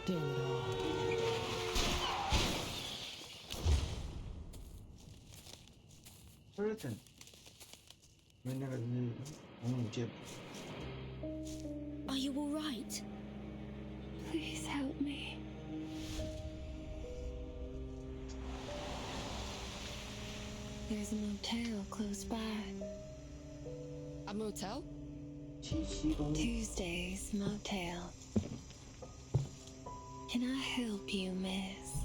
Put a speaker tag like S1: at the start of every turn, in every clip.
S1: Damn it all.
S2: Burton，因为那个是红母剑。
S3: Are you all right?
S4: Please help me. There's a motel close by.
S1: A motel?
S2: 77公里。
S4: Tuesday's motel. Can I help you, miss?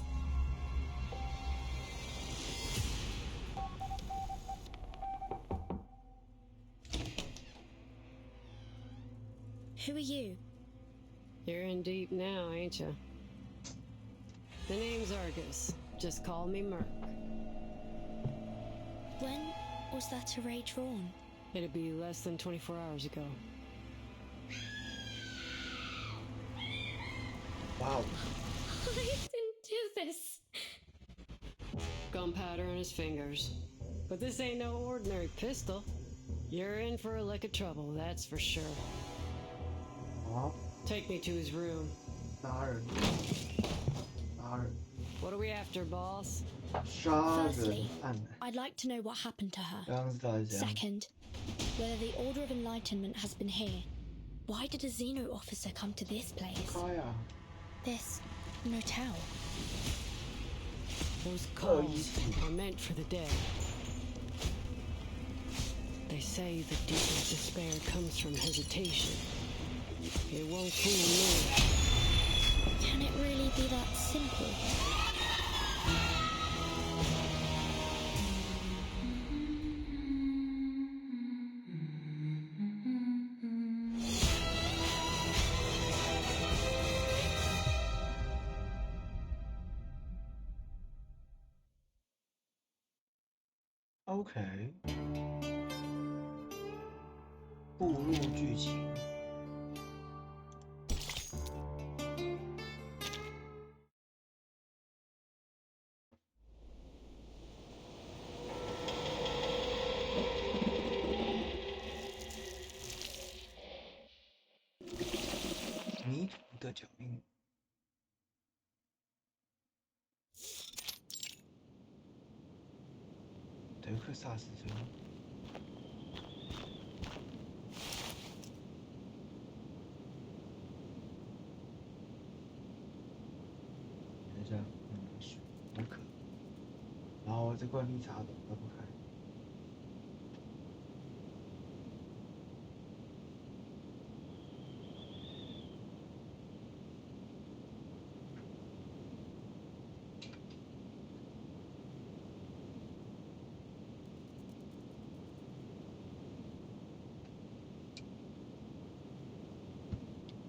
S3: Who are you?
S1: You're in deep now, ain't you? The name's Argus. Just call me Merc.
S3: When was that array drawn?
S1: It'd be less than 24 hours ago.
S2: Wow，
S3: I didn't do this.
S1: Gunpowder in his fingers. But this ain't no ordinary pistol. You're in for a lick of trouble, that's for sure.
S2: 好，
S1: Take me to his room.
S2: 杀人，杀人，
S1: What are we after, boss?
S2: 杀人
S3: Firstly,
S2: 案。
S3: I'd like to know what happened to her.
S2: 刚刚是他讲，
S3: Second, whether the Order of Enlightenment has been here. Why did a Xeno officer come to this place?
S2: 开啊，
S3: This motel?
S1: Those calls are meant for the dead. They say the deepest despair comes from hesitation. It won't fool me.
S3: Can it really be that simple?
S2: OK，步入剧情。迷途的脚印。德克萨斯州。等一下，拿水，我渴。然后这罐绿茶的打不开。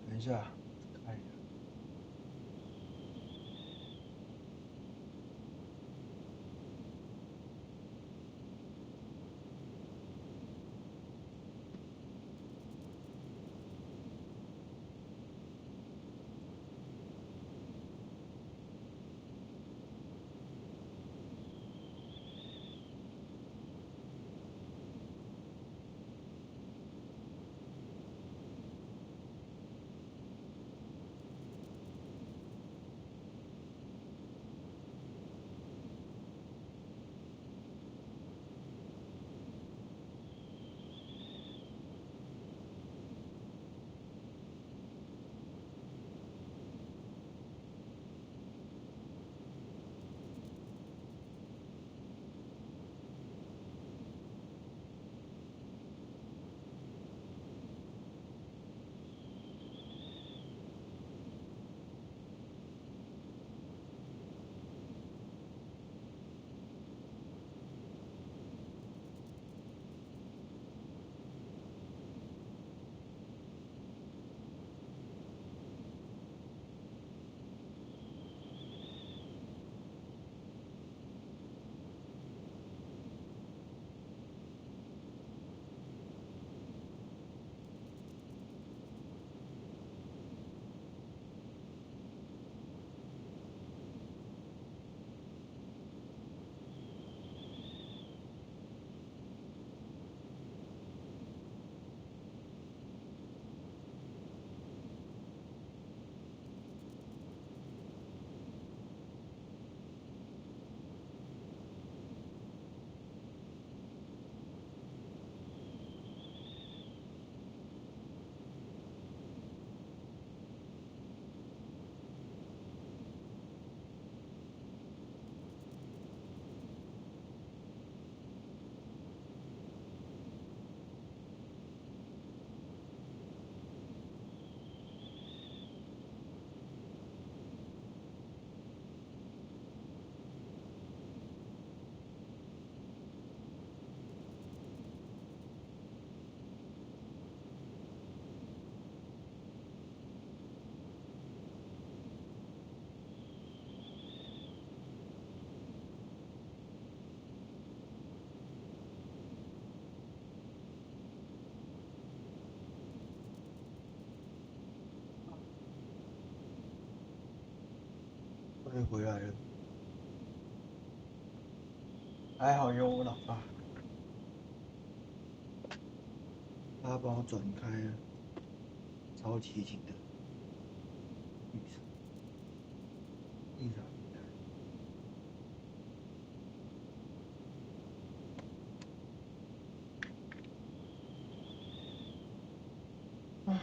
S2: 等一下，看一下。回来了，还好有我老爸，他帮我转开了超奇景的绿色，异常厉害。唉，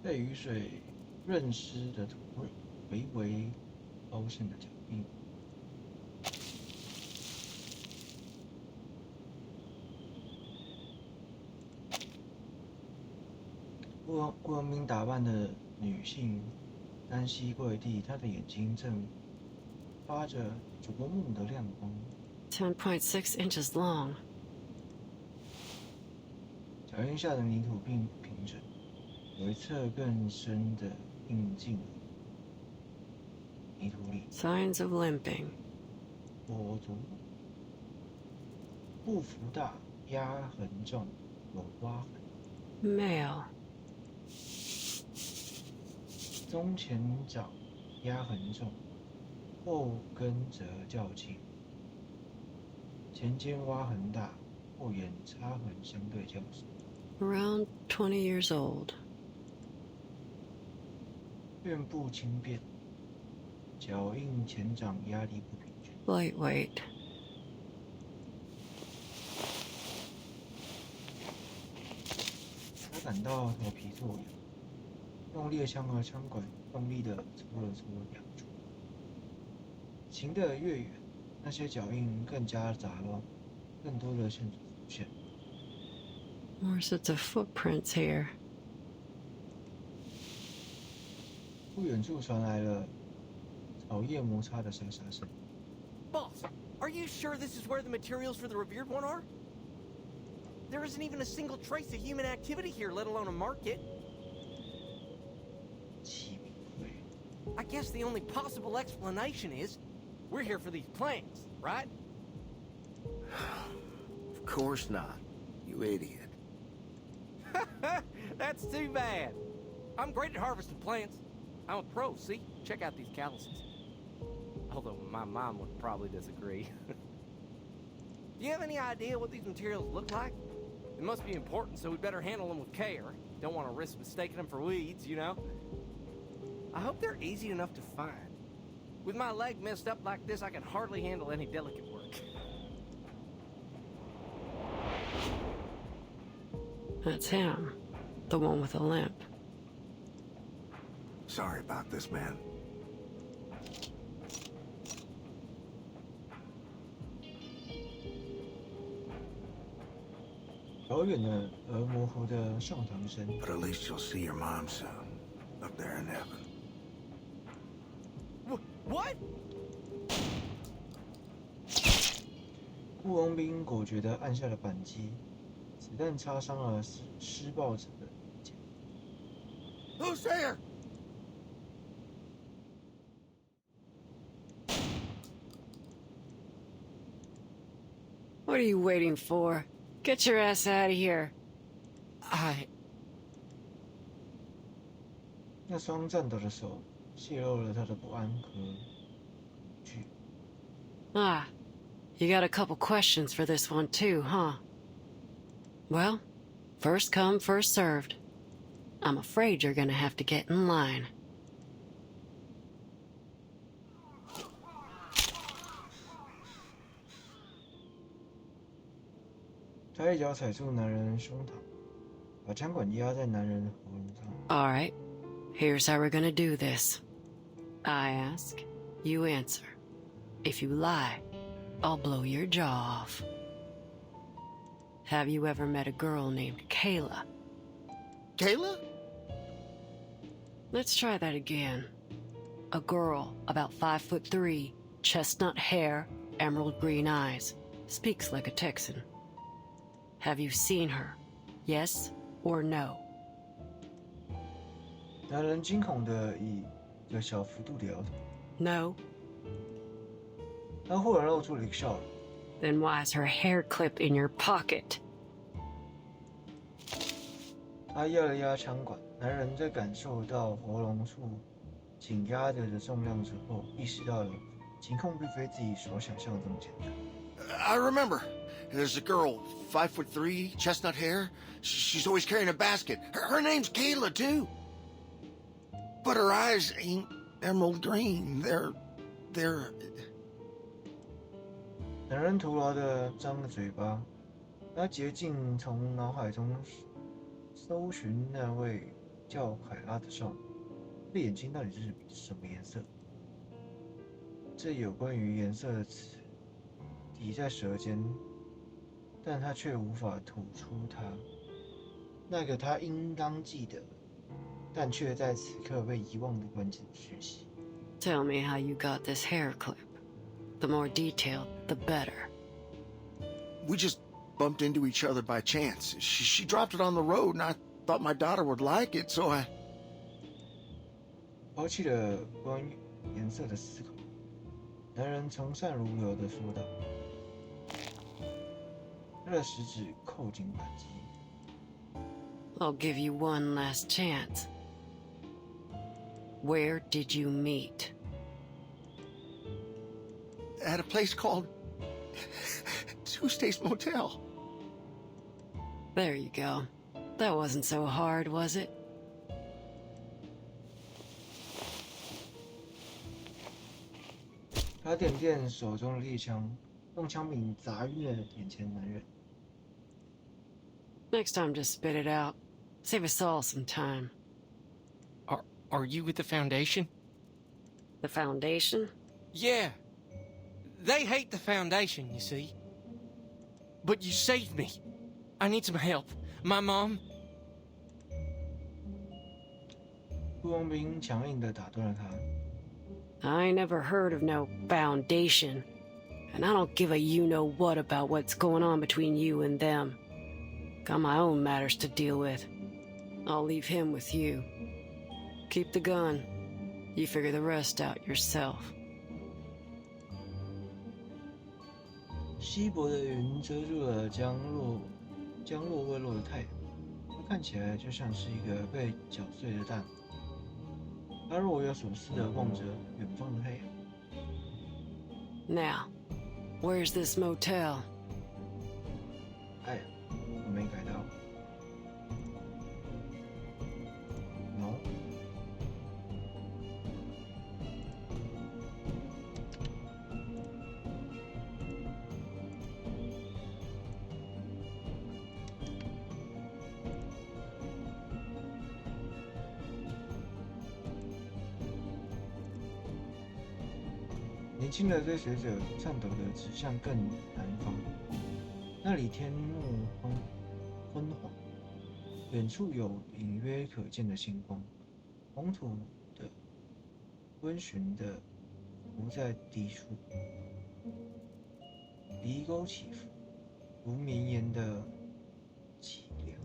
S2: 被雨水润湿的土味，微微凹陷的脚印。雇佣兵打扮的女性单膝跪地，她的眼睛正发着灼目的亮光。
S1: 10.6 inches long.
S2: 脚印下的泥土并不平整，有一侧更深的印进了泥土里。
S1: Signs of limping.
S2: 跛足，步幅大，压痕重，有刮痕。
S1: Male.
S2: 中前掌压痕重，后跟则较轻，前肩挖痕大，后眼擦痕相对较少。
S1: Around 20 years old.
S2: 面部轻便，脚印前掌压力不平均。
S1: Lightweight.
S2: 他感到头皮作痒，用猎枪和枪管用力地搓了搓痒处。行得越远，那些脚印更加杂乱，更多的线索浮现。
S1: More sets of footprints here.
S2: 不远处传来了草叶摩擦的沙沙声。
S5: Boss, are you sure this is where the materials for the revered one are? There isn't even a single trace of human activity here, let alone a market.
S2: 奇名会，
S5: I guess the only possible explanation is we're here for these plants, right?
S6: Of course not, you idiot.
S5: That's too bad. I'm great at harvesting plants. I'm a pro, see? Check out these calluses. Although my mom would probably disagree. Do you have any idea what these materials look like? They must be important, so we better handle them with care. Don't want to risk mistaking them for weeds, you know? I hope they're easy enough to find. With my leg messed up like this, I can hardly handle any delicate work.
S1: That's him. The one with a limp.
S6: Sorry about this, man.
S2: 遥远的而模糊的上堂声，
S6: But at least you'll see your mom soon, up there in heaven.
S5: What?
S2: 雇佣兵果决地按下了扳机，子弹擦伤了施暴者的眼睛。
S6: Who's there?
S1: What are you waiting for? Get your ass out of here.
S2: 那双颤抖的手泄露了他的不安和恐惧。
S1: Ah, you got a couple questions for this one too, huh? Well, first come, first served. I'm afraid you're gonna have to get in line.
S2: 他一脚踩住男人的胸膛，把枪管压在男人的喉咙上。
S1: All right, here's how we're gonna do this. I ask, you answer. If you lie, I'll blow your jaw off. Have you ever met a girl named Kayla?
S6: Kayla?
S1: Let's try that again. A girl about 5'3", chestnut hair, emerald green eyes, speaks like a Texan. Have you seen her? Yes or no?
S2: 男人惊恐地以一个小幅度的摇头，
S1: No?
S2: 他忽然露出了一个笑容。
S1: Then why's her hair clip in your pocket?
S2: 他压了压枪管，男人在感受到喉咙处紧压着的重量之后，意识到了情况并非自己所想象的这么简单。
S6: I remember. There's a girl, 5'3", chestnut hair. She's always carrying a basket. Her name's Kayla, too. But her eyes ain't emerald green. They're...
S2: 男人徒劳地张了嘴巴，他竭尽从脑海中搜寻那位叫凯拉的少女，她的眼睛到底是什么颜色？这有关于颜色的词抵在舌尖，但他却无法吐出它。那个他应当记得，但却在此刻被遗忘的关键讯息。
S1: Tell me how you got this hair clip. The more detailed, the better.
S6: We just bumped into each other by chance. She dropped it on the road, and I thought my daughter would like it, so I...
S2: 抛弃了关于颜色的思考，男人从善如流地说道。他的食指扣紧扳机。
S1: I'll give you one last chance. Where did you meet?
S6: At a place called Tuesday's Motel.
S1: There you go. That wasn't so hard, was it?
S2: 他点点手中的猎枪，用枪柄砸晕了眼前的男人。
S1: Next time, just spit it out. Save us all some time.
S5: Are you with the Foundation?
S1: The Foundation?
S5: Yeah. They hate the Foundation, you see. But you saved me. I need some help. My mom...
S2: 陆佣兵强硬地打断了他。
S1: I ain't never heard of no foundation. And I don't give a you-know-what about what's going on between you and them. Got my own matters to deal with. I'll leave him with you. Keep the gun. You figure the rest out yourself.
S2: 稀薄的云遮住了将落未落的太阳，它看起来就像是一个被搅碎的蛋。他若有所思地望着远方的太阳。
S1: Now, where's this motel?
S2: 哎呀，我没改到。No。年轻的追随者颤抖地指向更南方，那里天幕昏黄，远处有隐约可见的星光，红土的温煦地浮在低处，犁沟起伏，如绵延的凄凉。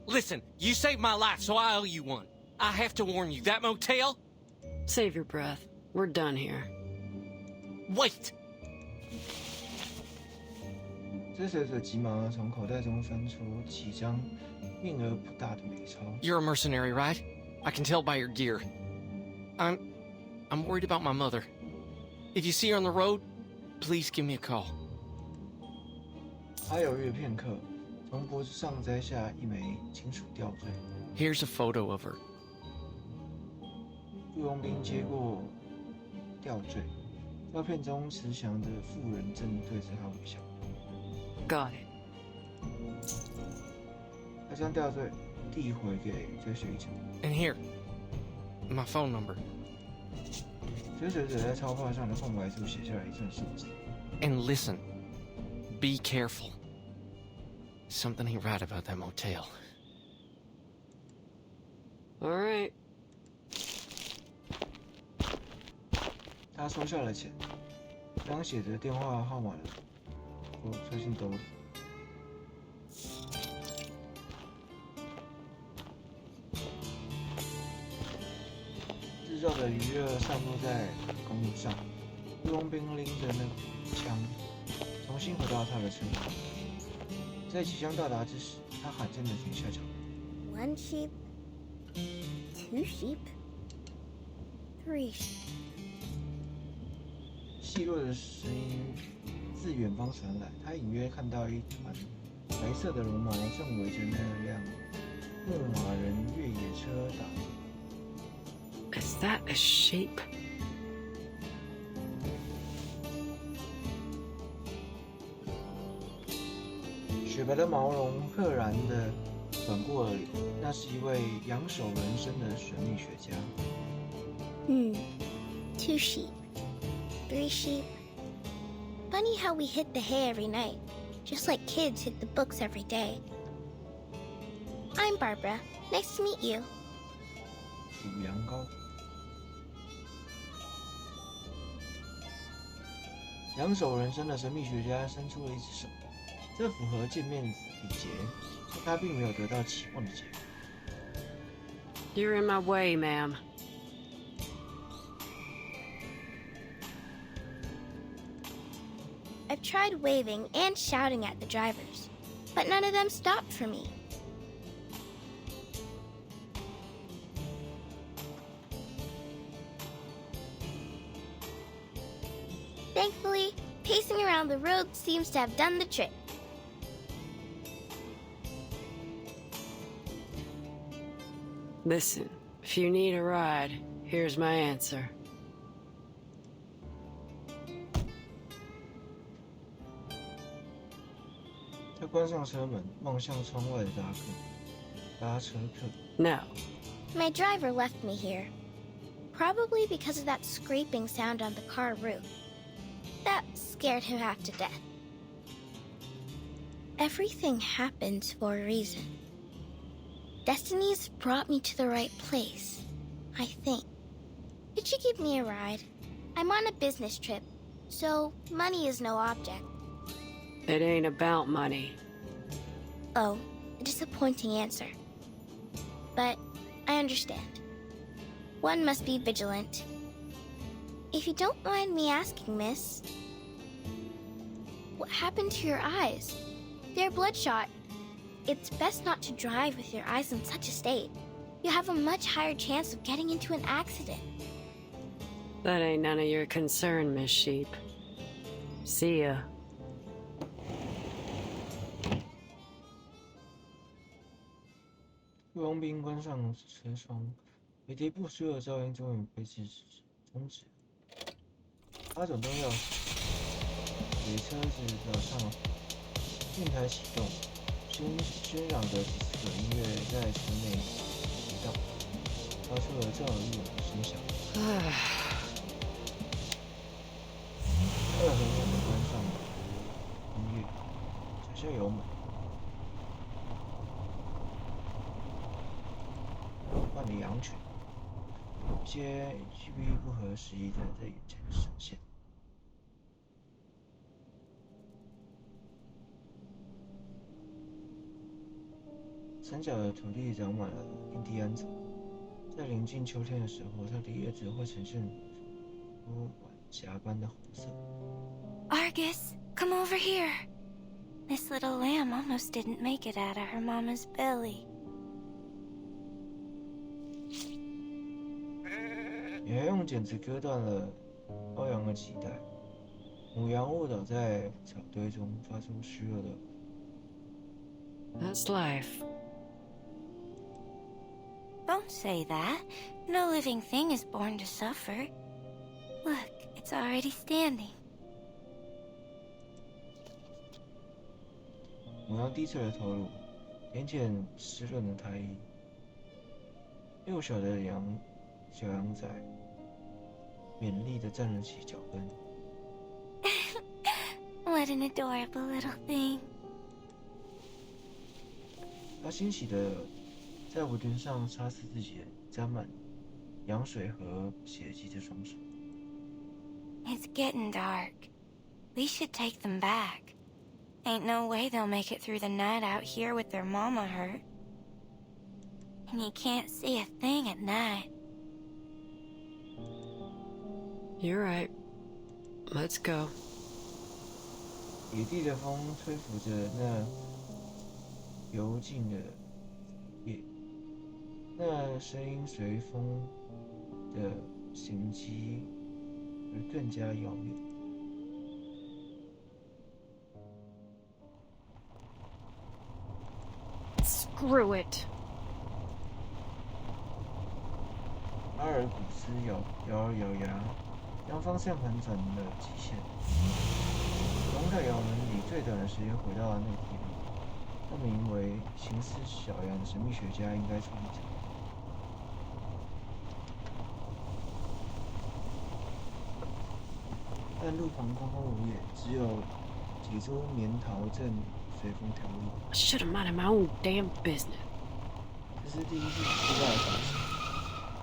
S5: Listen, you saved my life, so I owe you one. I have to warn you, that motel...
S1: Save your breath. We're done here.
S5: Wait!
S2: 追随者急忙地从口袋中翻出几张面额不大的美钞。
S5: You're a mercenary, right? I can tell by your gear. I'm worried about my mother. If you see her on the road, please give me a call.
S2: 他犹豫了片刻，从脖子上摘下一枚金属吊坠。
S5: Here's a photo of her.
S2: 陆佣兵接过吊坠，照片中慈祥的妇人正对着他微笑。
S1: Got it.
S2: 他将吊坠递回给追随者。
S5: And here, my phone number.
S2: 追随者在钞票上的空白处写下了一串数字。
S5: And listen, be careful. Something ain't right about that motel.
S1: All right.
S2: 他收下了钱，将写着电话号码的揣进兜里。日照的余热散落在公路上，陆佣兵拎着那枪，重新回到他的车里。在即将到达之时，他罕见地停下脚步。
S7: 1 sheep, 2 sheep, 3 sheep.
S2: 细弱的声音自远方传来，他隐约看到一团白色的绒毛正围着那辆牧马人越野车打转。
S1: Is that a sheep?
S2: 雪白的毛绒赫然地转过了脸，那是一位养手人身的神秘学家。
S7: 2 sheep, 3 sheep. Funny how we hit the hay every night, just like kids hit the books every day. I'm Barbara. Nice to meet you.
S2: 属羊羔。养手人身的神秘学家伸出了一只手，这符合见面礼节，但他并没有得到期望的结果。
S1: You're in my way, ma'am.
S7: I've tried waving and shouting at the drivers, but none of them stopped for me. Thankfully, pacing around the road seems to have done the trick.
S1: Listen, if you need a ride, here's my answer.
S2: 他关上车门，望向窗外的搭车客。
S1: No.
S7: My driver left me here, probably because of that scraping sound on the car roof. That scared him half to death. Everything happens for a reason. Destiny's brought me to the right place, I think. Could you give me a ride? I'm on a business trip, so money is no object.
S1: It ain't about money.
S7: Oh, a disappointing answer. But I understand. One must be vigilant. If you don't mind me asking, miss, what happened to your eyes? They're bloodshot. It's best not to drive with your eyes in such a state. You have a much higher chance of getting into an accident.
S1: That ain't none of your concern, Miss Sheep. See ya.
S2: 陆佣兵关上车窗，喋喋不休的噪音终于被终止。8种灯钥匙，给车子的上并排启动，喧嚷的迪斯科音乐在车内回荡，发出了震耳欲聋的声响。恶狠狠地关上音乐，踩下油门。换了羊群，一些区别不合时宜的在眼前闪现。山脚的土地长满了印第安草，在临近秋天的时候，它的叶子会呈现出晚霞般的红色。
S4: Argus, come over here. This little lamb almost didn't make it out of her mama's belly.
S2: 也用剪子割断了羔羊的脐带，母羊卧倒在草堆中，发出虚弱的。
S1: That's life.
S4: Don't say that. No living thing is born to suffer. Look, it's already standing.
S2: 母羊低垂了头颅，舔舔湿润的胎衣。幼小的小羊崽勉力地站了起脚跟。
S4: What an adorable little thing.
S2: 他欣喜地在围裙上擦拭自己沾满羊水和血迹的双手。
S4: It's getting dark. We should take them back. Ain't no way they'll make it through the night out here with their mama hurt. And you can't see a thing at night.
S1: You're right. Let's go.
S2: 野地的风吹拂着那幽静的夜，那声音随风的行迹而更加遥远。
S1: Screw it.
S2: 阿尔古斯咬牙，将方向盘转了极限。龙太阳能以最短的时间回到了那个地方。那名为行尸小羊的神秘学家应该处理这个。但路旁空空如也，只有几株棉桃正随风飘逸。
S1: I should have minded my own damn business.
S2: 这是第一次失败的尝试。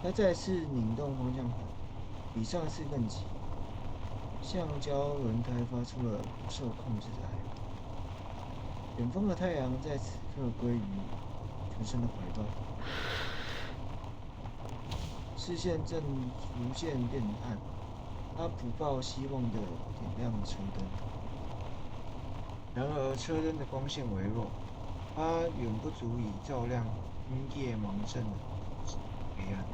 S2: 他再次拧动方向盘，比上次更急。橡胶轮胎发出了不受控制的哀鸣。远方的太阳在此刻归于全身的怀抱，视线正逐渐变暗。他不抱希望的点亮车灯，然而车灯的光线微弱，它远不足以照亮因夜盲症的黑暗。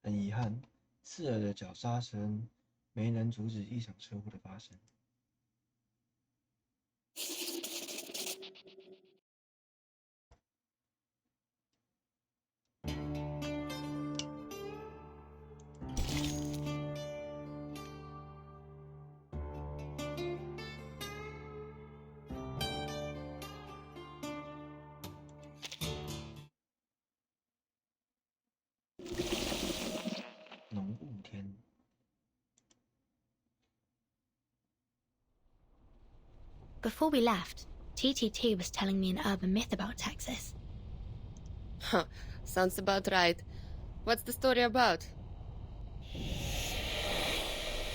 S2: 很遗憾，刺耳的脚刹声没能阻止一场车祸的发生。浓雾天。
S3: Before we left, TTT was telling me an urban myth about Texas.
S8: Huh, sounds about right. What's the story about?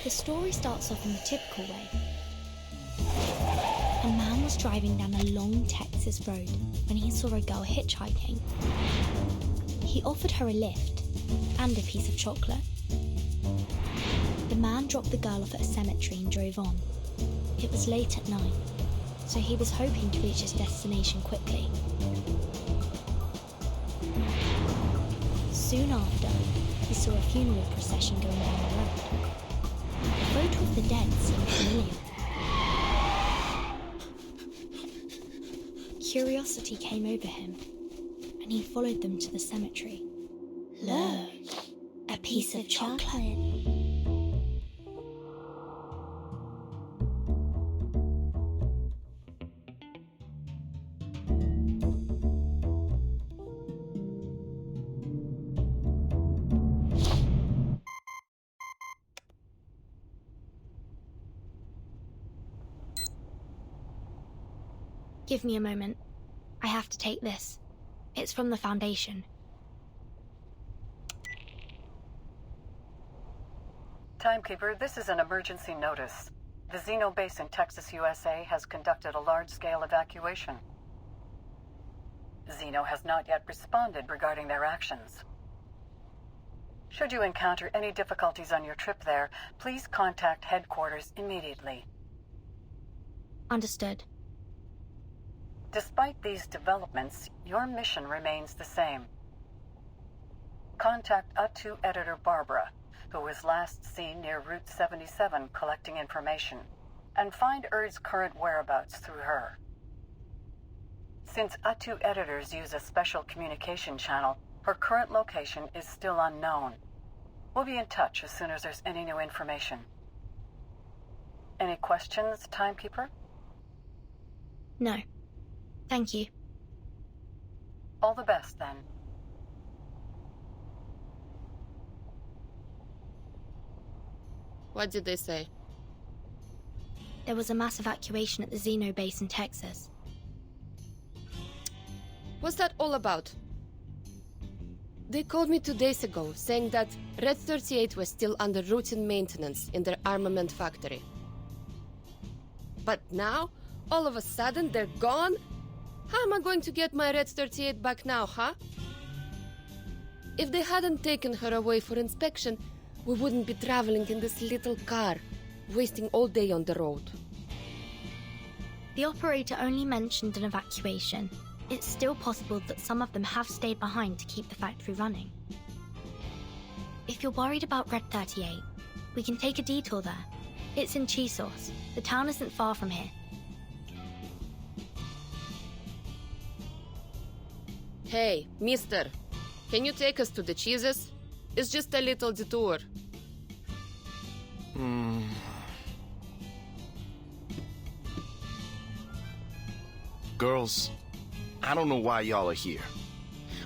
S3: The story starts off in the typical way. A man was driving down a long Texas road when he saw a girl hitchhiking. He offered her a lift and a piece of chocolate. The man dropped the girl off at a cemetery and drove on. It was late at night, so he was hoping to reach his destination quickly. Soon after, he saw a funeral procession going down the road. The photo of the dead seemed familiar. Curiosity came over him, and he followed them to the cemetery. Look, a piece of chocolate. Give me a moment. I have to take this. It's from the Foundation.
S9: Timekeeper, this is an emergency notice. The Xeno base in Texas, USA has conducted a large-scale evacuation. Xeno has not yet responded regarding their actions. Should you encounter any difficulties on your trip there, please contact headquarters immediately.
S3: Understood.
S9: Despite these developments, your mission remains the same. Contact U2 editor Barbara, who was last seen near Route 77 collecting information, and find Erd's current whereabouts through her. Since U2 editors use a special communication channel, her current location is still unknown. We'll be in touch as soon as there's any new information. Any questions, Timekeeper?
S3: No. Thank you.
S9: All the best, then.
S8: What did they say?
S3: There was a mass evacuation at the Xeno base in Texas.
S8: What's that all about? They called me 2 days ago, saying that Red 38 was still under routine maintenance in their armament factory. But now, all of a sudden, they're gone? How am I going to get my Red 38 back now, huh? If they hadn't taken her away for inspection, we wouldn't be traveling in this little car, wasting all day on the road.
S3: The operator only mentioned an evacuation. It's still possible that some of them have stayed behind to keep the factory running. If you're worried about Red 38, we can take a detour there. It's in Chisos. The town isn't far from here.
S8: Hey, mister, can you take us to the cheeses? It's just a little detour.
S6: Girls, I don't know why y'all are here.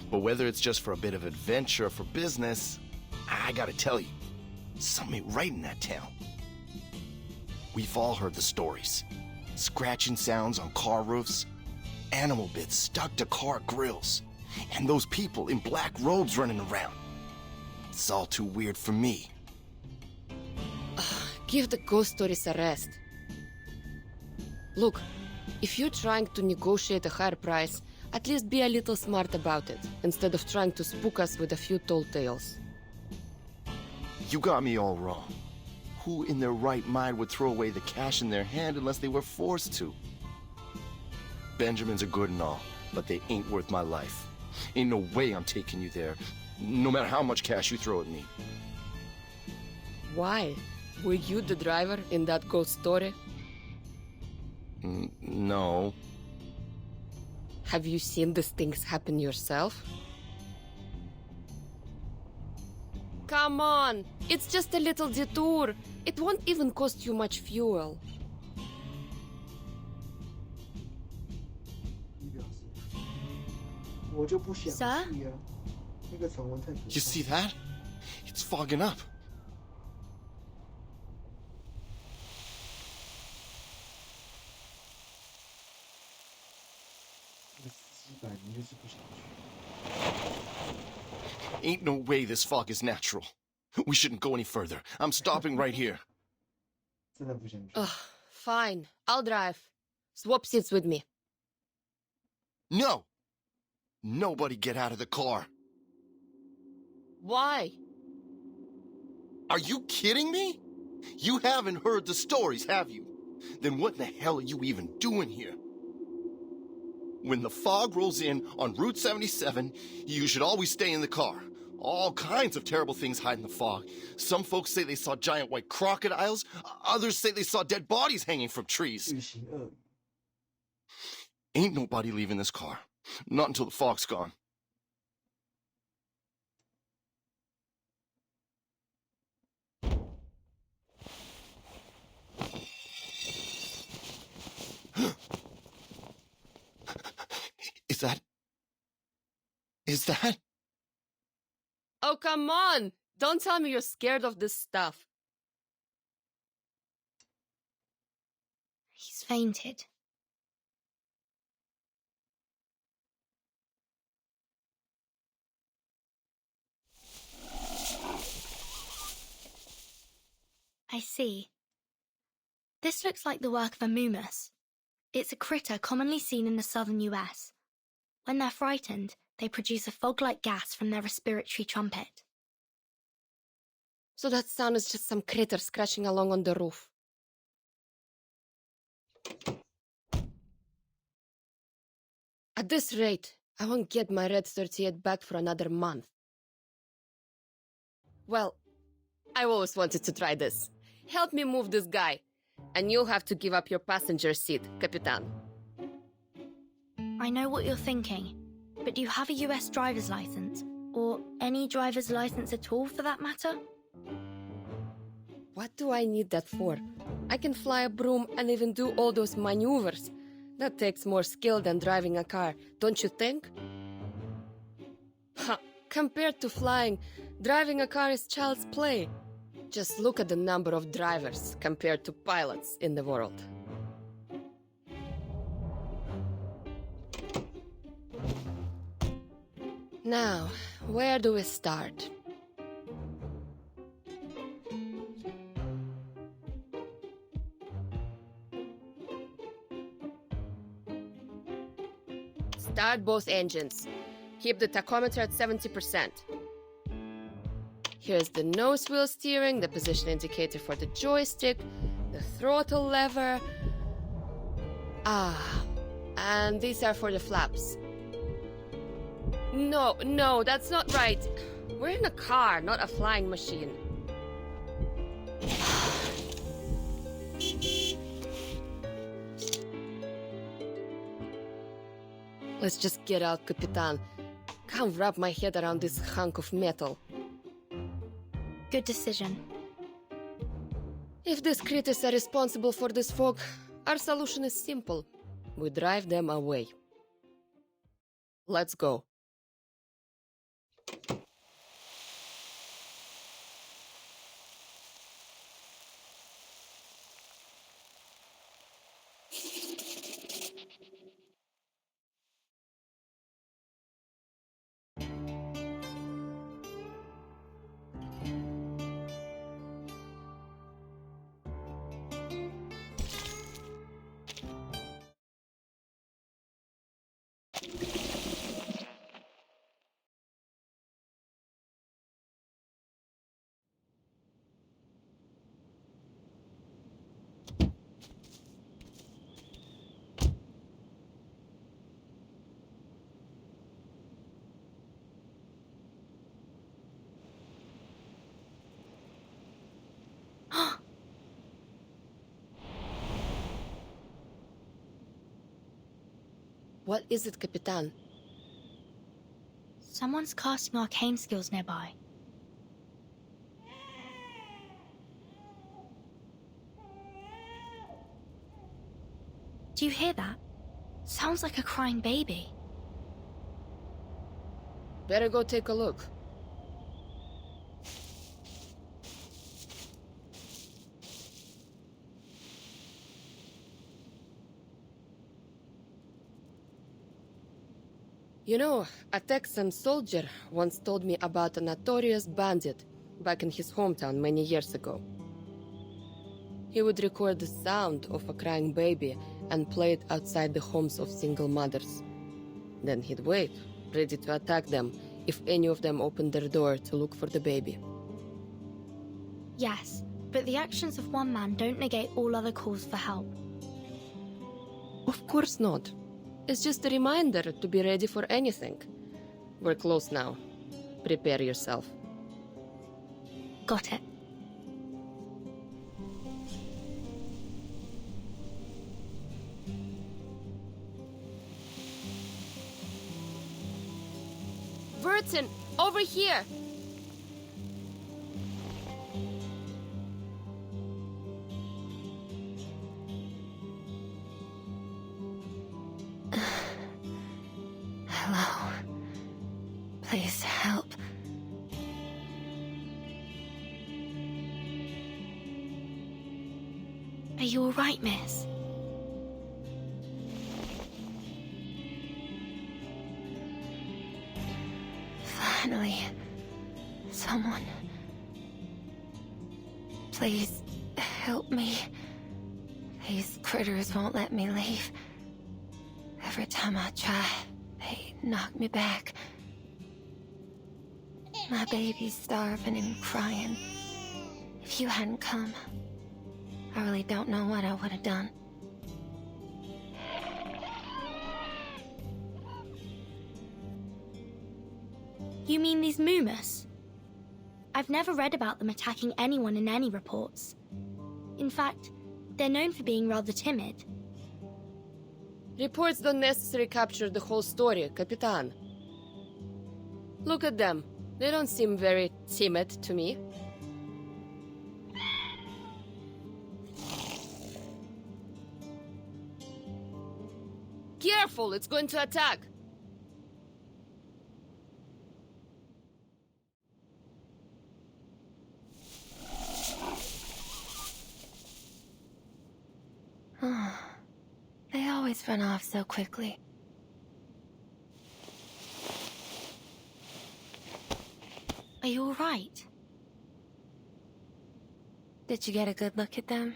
S6: But whether it's just for a bit of adventure or for business, I gotta tell you, something ain't right in that town. We've all heard the stories. Scratching sounds on car roofs, animal bits stuck to car grills, and those people in black robes running around. It's all too weird for me.
S8: Give the ghost stories a rest. Look, if you're trying to negotiate a higher price, at least be a little smart about it, instead of trying to spook us with a few tall tales.
S6: You got me all wrong. Who in their right mind would throw away the cash in their hand unless they were forced to? Benjamins are good and all, but they ain't worth my life. Ain't no way I'm taking you there, no matter how much cash you throw at me.
S8: Why? Were you the driver in that ghost story?
S6: No.
S8: Have you seen these things happen yourself? Come on! It's just a little detour. It won't even cost you much fuel.
S3: Sir?
S6: You see that? It's fogging up. Ain't no way this fog is natural. We shouldn't go any further. I'm stopping right here.
S8: Fine. I'll drive. Swap seats with me.
S6: No! Nobody get out of the car.
S8: Why?
S6: Are you kidding me? You haven't heard the stories, have you? Then what the hell are you even doing here? When the fog rolls in on Route 77, you should always stay in the car. All kinds of terrible things hide in the fog. Some folks say they saw giant white crocodiles. Others say they saw dead bodies hanging from trees. Ain't nobody leaving this car. Not until the fog's gone. Is that?
S8: Oh, come on! Don't tell me you're scared of this stuff.
S3: He's fainted. I see. This looks like the work of a mumus. It's a critter commonly seen in the southern US. When they're frightened, they produce a fog-like gas from their respiratory trumpet.
S8: So that sound is just some critter scratching along on the roof. At this rate, I won't get my Red 38 back for another month. Well, I always wanted to try this. Help me move this guy. And you'll have to give up your passenger seat, Capitan.
S3: I know what you're thinking, but do you have a US driver's license? Or any driver's license at all, for that matter?
S8: What do I need that for? I can fly a broom and even do all those maneuvers. That takes more skill than driving a car, don't you think? Ha! Compared to flying, driving a car is child's play. Just look at the number of drivers compared to pilots in the world. Now, where do we start? Start both engines. Keep the tachometer at 70%. Here's the nose wheel steering, the position indicator for the joystick, the throttle lever. Ah, and these are for the flaps. No, that's not right. We're in a car, not a flying machine. Let's just get out, Capitan. Can't wrap my head around this hunk of metal.
S3: Good decision.
S8: If these critters are responsible for this fog, our solution is simple. We drive them away. Let's go. What is it, Capitan?
S3: Someone's casting arcane skills nearby. Do you hear that? Sounds like a crying baby.
S8: Better go take a look. You know, a Texan soldier once told me about a notorious bandit back in his hometown many years ago. He would record the sound of a crying baby and play it outside the homes of single mothers. Then he'd wait, ready to attack them if any of them opened their door to look for the baby.
S3: Yes, but the actions of one man don't negate all other calls for help.
S8: Of course not. It's just a reminder to be ready for anything. We're close now. Prepare yourself.
S3: Got it.
S8: Burton, over here!
S4: Hello. Please help.
S3: Are you all right, miss?
S4: Finally, someone. Please help me. These critters won't let me leave. Every time I try, they knock me back. My baby's starving and crying. If you hadn't come, I really don't know what I would have done.
S3: You mean these Moomus? I've never read about them attacking anyone in any reports. In fact, they're known for being rather timid.
S8: Reports don't necessarily capture the whole story, Capitan. Look at them. They don't seem very timid to me. Careful, it's going to attack!
S4: They always run off so quickly.
S3: Are you all right?
S4: Did you get a good look at them?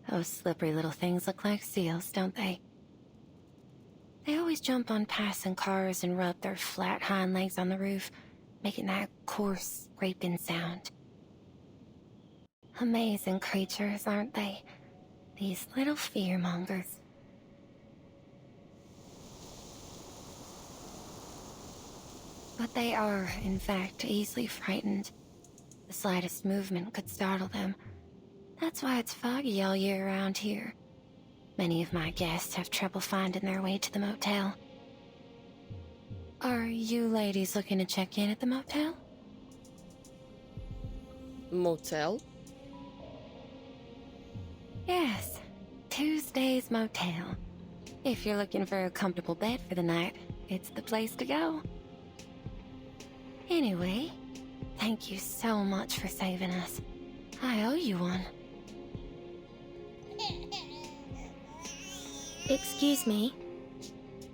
S4: Those slippery little things look like seals, don't they? They always jump on passing cars and rub their flat hind legs on the roof, making that coarse, scraping sound. Amazing creatures, aren't they? These little fearmongers. But they are, in fact, easily frightened. The slightest movement could startle them. That's why it's foggy all year around here. Many of my guests have trouble finding their way to the motel. Are you ladies looking to check in at the motel?
S8: Motel?
S4: Yes, Tuesday's Motel. If you're looking for a comfortable bed for the night, it's the place to go. Anyway, thank you so much for saving us. I owe you one.
S7: Excuse me.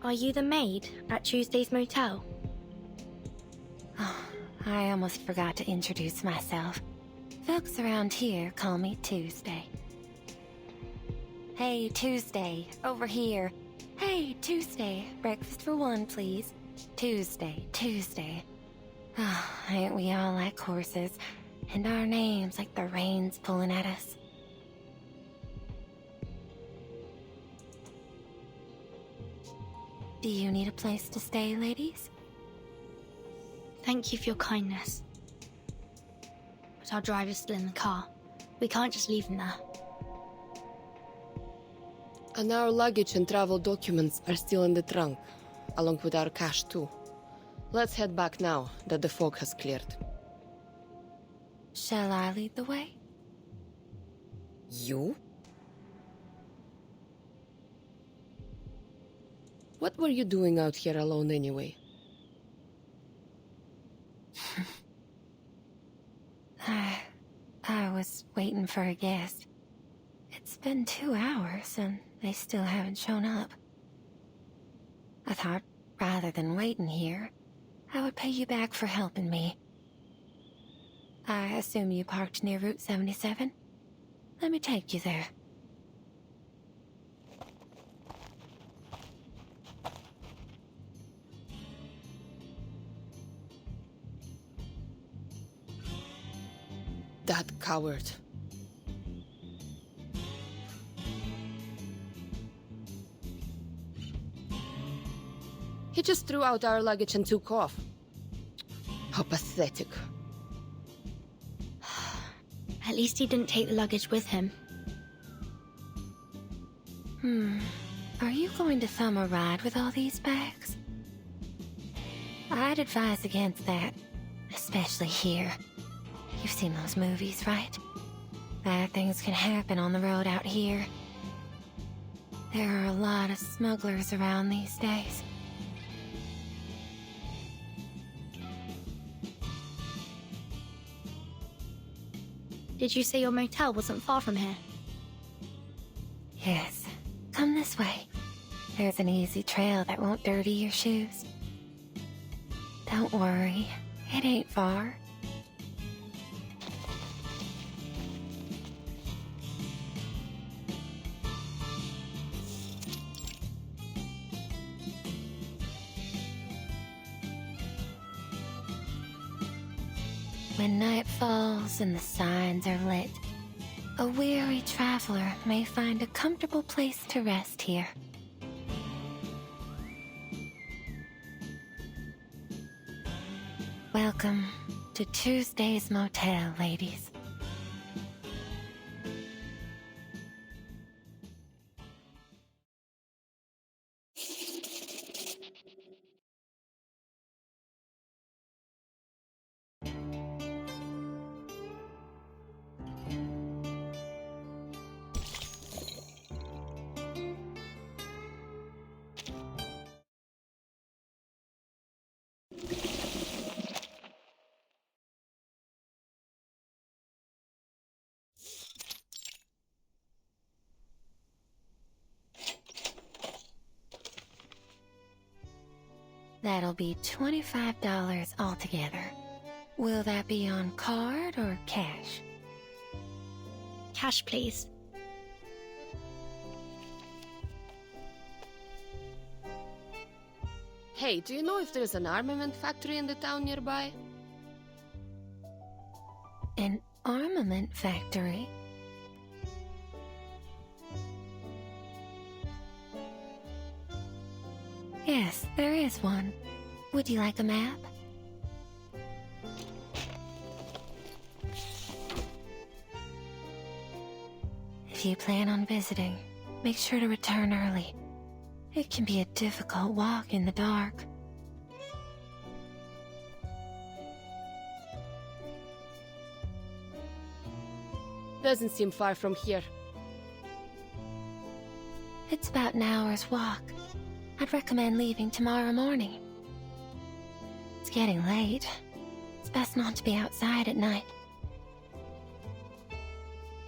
S7: Are you the maid at Tuesday's Motel?
S4: Oh, I almost forgot to introduce myself. Folks around here call me Tuesday. Hey, Tuesday, over here. Hey, Tuesday, breakfast for one, please. Tuesday, Tuesday. Oh, ain't we all like horses? And our names like the reins pulling at us. Do you need a place to stay, ladies?
S3: Thank you for your kindness. But our driver's still in the car. We can't just leave him there.
S8: And our luggage and travel documents are still in the trunk, along with our cash too. Let's head back now that the fog has cleared.
S4: Shall I lead the way?
S8: You? What were you doing out here alone anyway?
S4: I was waiting for a guest. It's been 2 hours and they still haven't shown up. I thought, rather than waiting here, I would pay you back for helping me. I assume you parked near Route 77? Let me take you there.
S8: That coward. He just threw out our luggage and took off. How pathetic.
S3: At least he didn't take the luggage with him.
S4: Are you going to thumb a ride with all these bags? I'd advise against that, especially here. You've seen those movies, right? Bad things can happen on the road out here. There are a lot of smugglers around these days.
S3: Did you say your motel wasn't far from here?
S4: Yes, come this way. There's an easy trail that won't dirty your shoes. Don't worry, it ain't far. When night falls and the signs are lit, a weary traveler may find a comfortable place to rest here. Welcome to Tuesday's Motel, ladies. That'll be $25 altogether. Will that be on card or cash?
S3: Cash, please.
S8: Hey, do you know if there's an armament factory in the town nearby?
S4: An armament factory? Yes, there is one. Would you like a map? If you plan on visiting, make sure to return early. It can be a difficult walk in the dark.
S8: Doesn't seem far from here.
S4: It's about an hour's walk. I'd recommend leaving tomorrow morning. It's getting late. It's best not to be outside at night.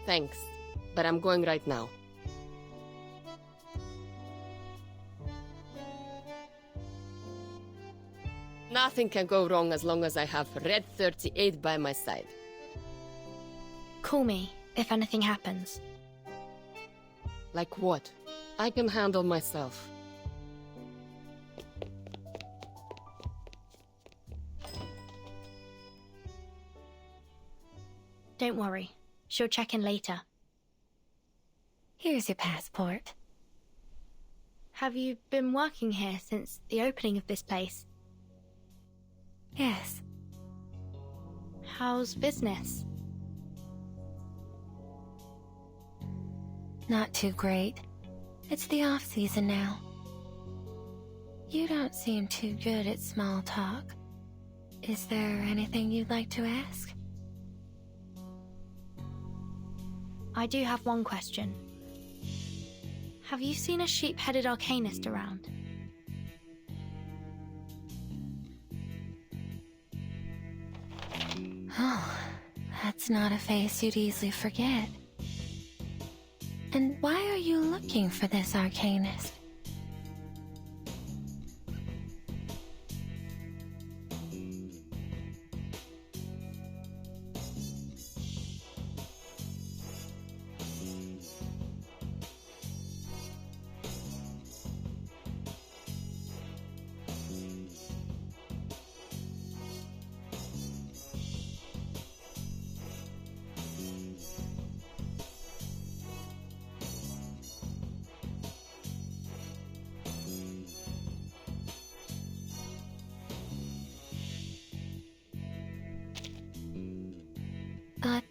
S8: Thanks, but I'm going right now. Nothing can go wrong as long as I have Red 38 by my side.
S3: Call me if anything happens.
S8: Like what? I can handle myself.
S3: Don't worry. She'll check in later.
S4: Here's your passport.
S3: Have you been working here since the opening of this place?
S4: Yes.
S3: How's business?
S4: Not too great. It's the off-season now. You don't seem too good at small talk. Is there anything you'd like to ask?
S3: I do have one question. Have you seen a sheep-headed arcanist around?
S4: Oh, that's not a face you'd easily forget. And why are you looking for this arcanist?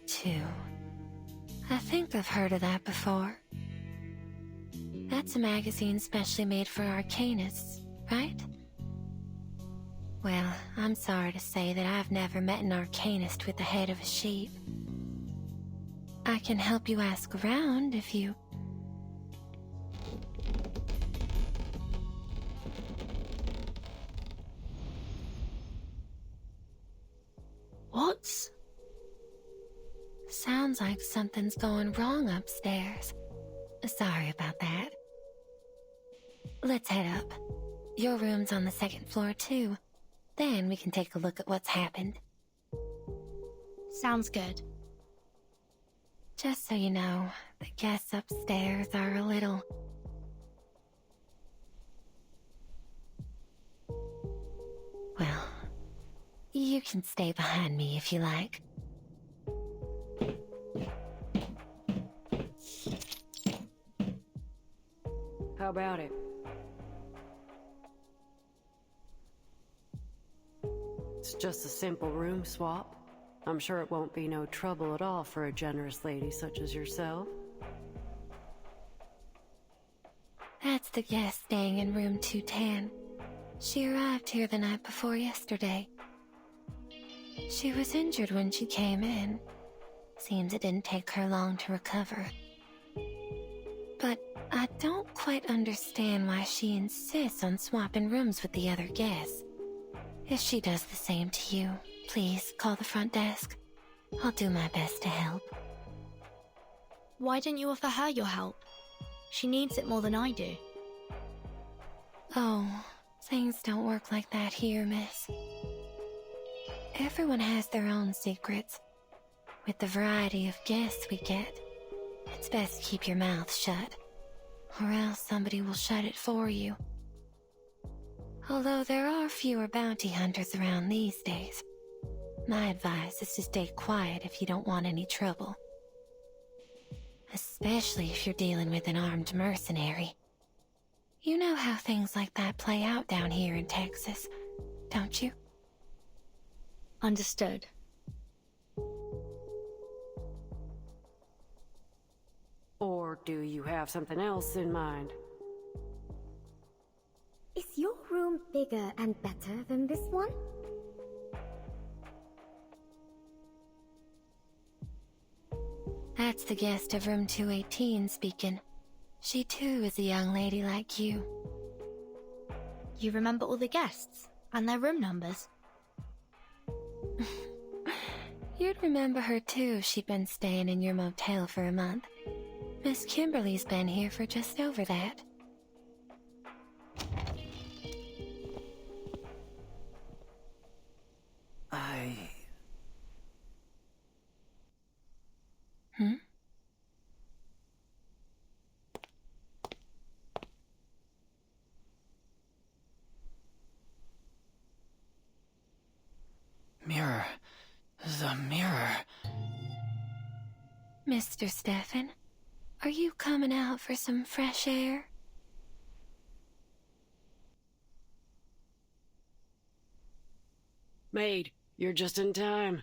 S4: Two. I think I've heard of that before. That's a magazine specially made for arcanists, right? Well, I'm sorry to say that I've never met an arcanist with the head of a sheep. I can help you ask around if you...
S3: What?
S4: Sounds like something's going wrong upstairs. Sorry about that. Let's head up. Your room's on the second floor, too. Then we can take a look at what's happened.
S3: Sounds good.
S4: Just so you know, the guests upstairs are a little... Well, you can stay behind me if you like.
S1: How about it? It's just a simple room swap. I'm sure it won't be no trouble at all for a generous lady such as yourself.
S4: That's the guest staying in room 210. She arrived here the night before yesterday. She was injured when she came in. Seems it didn't take her long to recover. But I don't quite understand why she insists on swapping rooms with the other guests. If she does the same to you, please call the front desk. I'll do my best to help.
S3: Why didn't you offer her your help? She needs it more than I do.
S4: Oh, things don't work like that here, miss. Everyone has their own secrets. With the variety of guests we get, it's best to keep your mouth shut, or else somebody will shut it for you. Although there are fewer bounty hunters around these days, my advice is to stay quiet if you don't want any trouble. Especially if you're dealing with an armed mercenary. You know how things like that play out down here in Texas, don't you?
S3: Understood.
S1: Or Or do you have something else in mind?
S10: Is your room bigger and better than this one?
S4: That's the guest of room 218 speaking. She too is a young lady like you.
S3: You remember all the guests and their room numbers?
S4: You'd remember her too if she'd been staying in your motel for a month. Miss Kimberly's been here for just over that. Hmm?
S11: Mirror. The mirror.
S4: Mr. Stefan, are you coming out for some fresh air?
S1: Maid, you're just in time.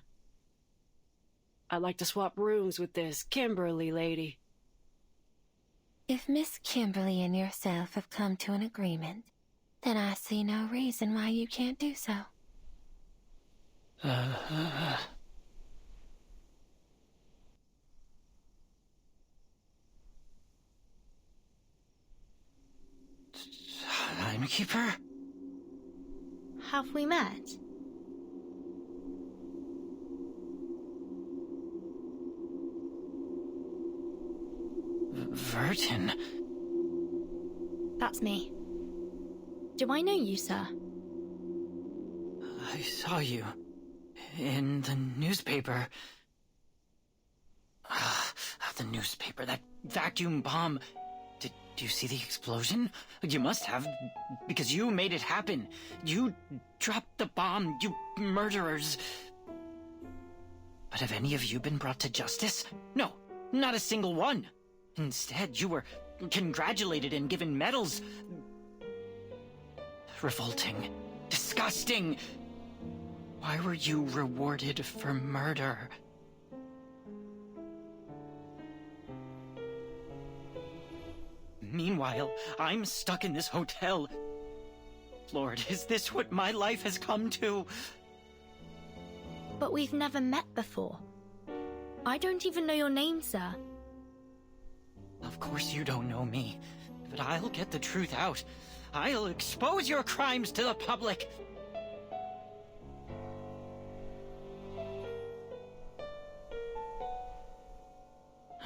S1: I'd like to swap rooms with this Kimberly lady.
S4: If Miss Kimberly and yourself have come to an agreement, then I see no reason why you can't do so.
S11: Timekeeper?
S3: Have we met?
S11: Vertin?
S3: That's me. Do I know you, sir?
S11: I saw you. In the newspaper. The newspaper, that vacuum bomb. Did you see the explosion? You must have, because you made it happen. You dropped the bomb, you murderers. But have any of you been brought to justice? No, not a single one. Instead, you were congratulated and given medals. Revolting. Disgusting. Why were you rewarded for murder? Meanwhile, I'm stuck in this hotel. Lord, is this what my life has come to?
S3: But we've never met before. I don't even know your name, sir.
S11: Of course you don't know me, but I'll get the truth out. I'll expose your crimes to the public.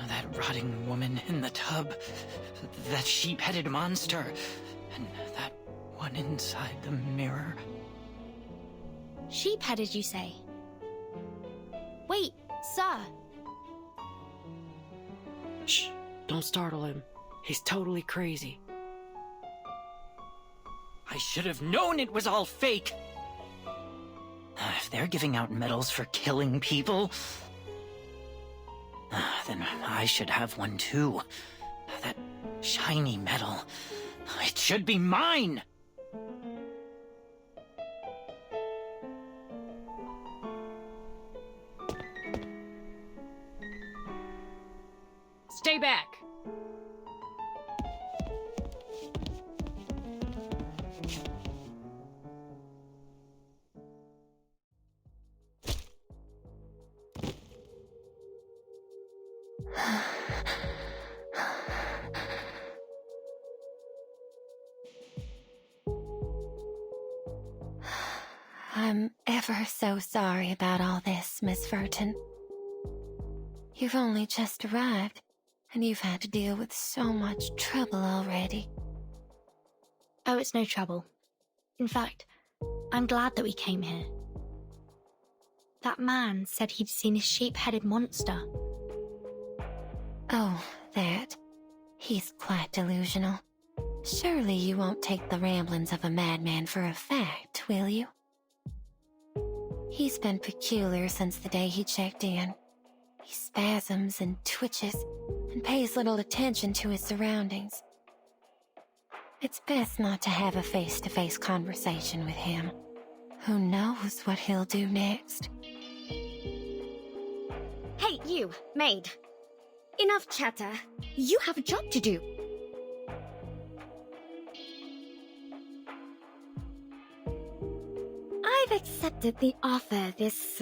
S11: That rotting woman in the tub, that sheep-headed monster, and that one inside the mirror.
S3: Sheep-headed, you say? Wait, sir.
S1: Shh, don't startle him. He's totally crazy.
S11: I should have known it was all fake! If they're giving out medals for killing people, then I should have one too. That shiny medal. It should be mine!
S1: Stay back!
S4: I'm ever so sorry about all this, Miss Vertin. You've only just arrived, and you've had to deal with so much trouble already.
S3: Oh, it's no trouble. In fact, I'm glad that we came here. That man said he'd seen a sheep-headed monster.
S4: Oh, that. He's quite delusional. Surely you won't take the ramblings of a madman for a fact, will you? He's been peculiar since the day he checked in. He spasms and twitches and pays little attention to his surroundings. It's best not to have a face-to-face conversation with him. Who knows what he'll do next?
S10: Hey, you, maid. Enough chatter. You have a job to do. I've accepted the offer this,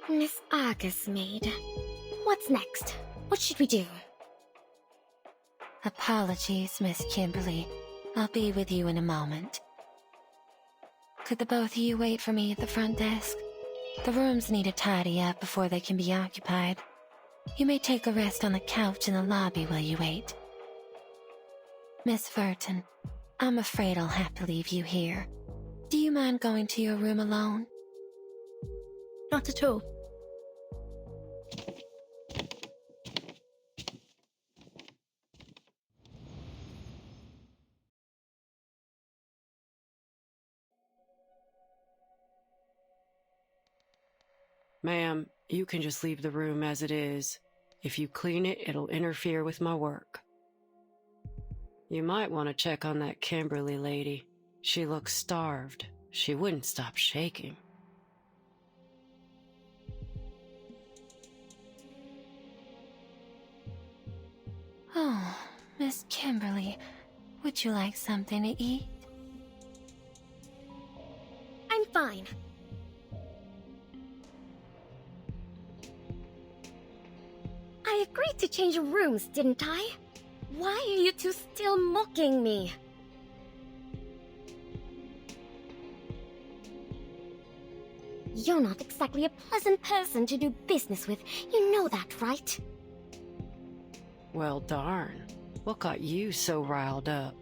S10: Miss Argus made. What's next? What should we do?
S4: Apologies, Miss Kimberly. I'll be with you in a moment. Could the both of you wait for me at the front desk? The rooms need a tidy up before they can be occupied. You may take a rest on the couch in the lobby while you wait. Miss Verton, I'm afraid I'll have to leave you here. Do you mind going to your room alone?
S3: Not at all.
S1: Ma'am, you can just leave the room as it is. If you clean it, it'll interfere with my work. You might want to check on that Kimberly lady. She looks starved. She wouldn't stop shaking.
S4: Oh, Miss Kimberly, would you like something to eat?
S10: I'm fine. I agreed to change rooms, didn't I? Why are you two still mocking me? You're not exactly a pleasant person to do business with. You know that, right?
S1: Well, darn. What got you so riled up?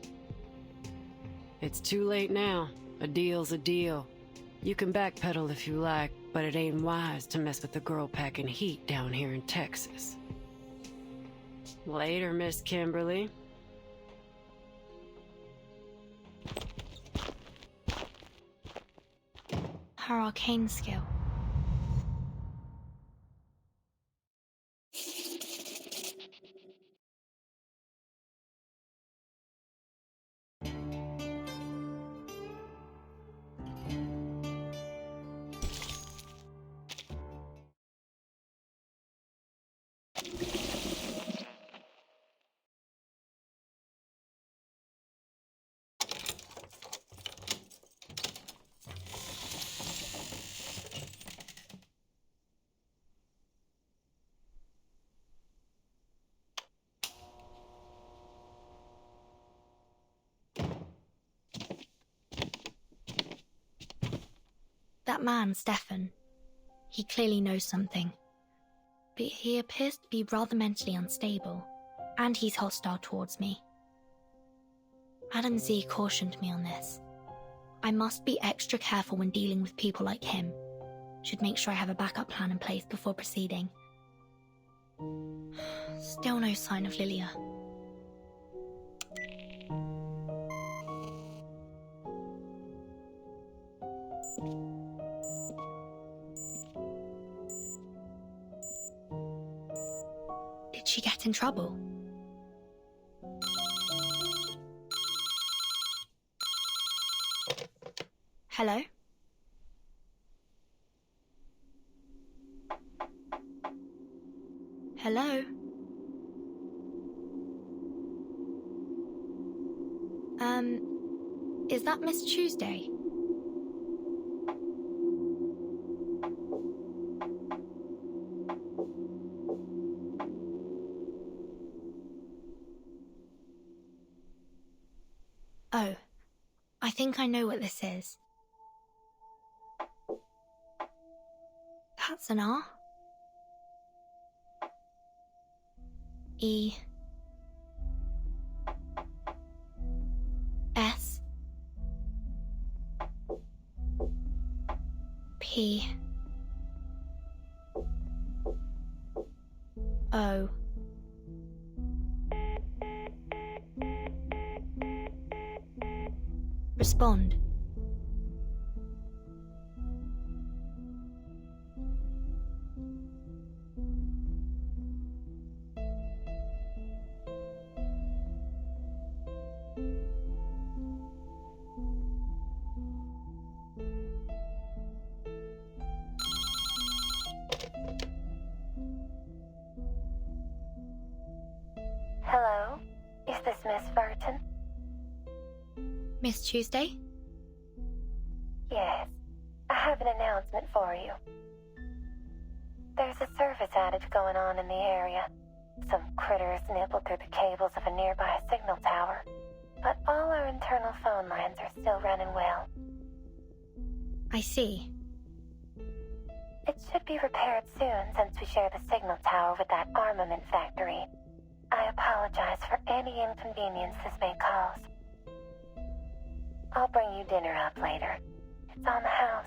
S1: It's too late now. A deal's a deal. You can backpedal if you like, but it ain't wise to mess with the girl packing heat down here in Texas. Later, Miss Kimberly.
S3: Her arcane skill. That man, Stefan, he clearly knows something. But he appears to be rather mentally unstable, and he's hostile towards me. Madam Z cautioned me on this. I must be extra careful when dealing with people like him. Should make sure I have a backup plan in place before proceeding. Still no sign of Lilia. Did she get in trouble? Hello? Hello? Is that Miss Tuesday? Oh, I think I know what this is. That's an R. E. S. P. O. Respond. Miss Tuesday?
S4: Yes, I have an announcement for you. There's a service outage going on in the area. Some critters nibbled through the cables of a nearby signal tower, but all our internal phone lines are still running well.
S3: I see.
S4: It should be repaired soon since we share the signal tower with that armament factory. I apologize for any inconvenience this may cause. I'll bring you dinner up later. It's on the house.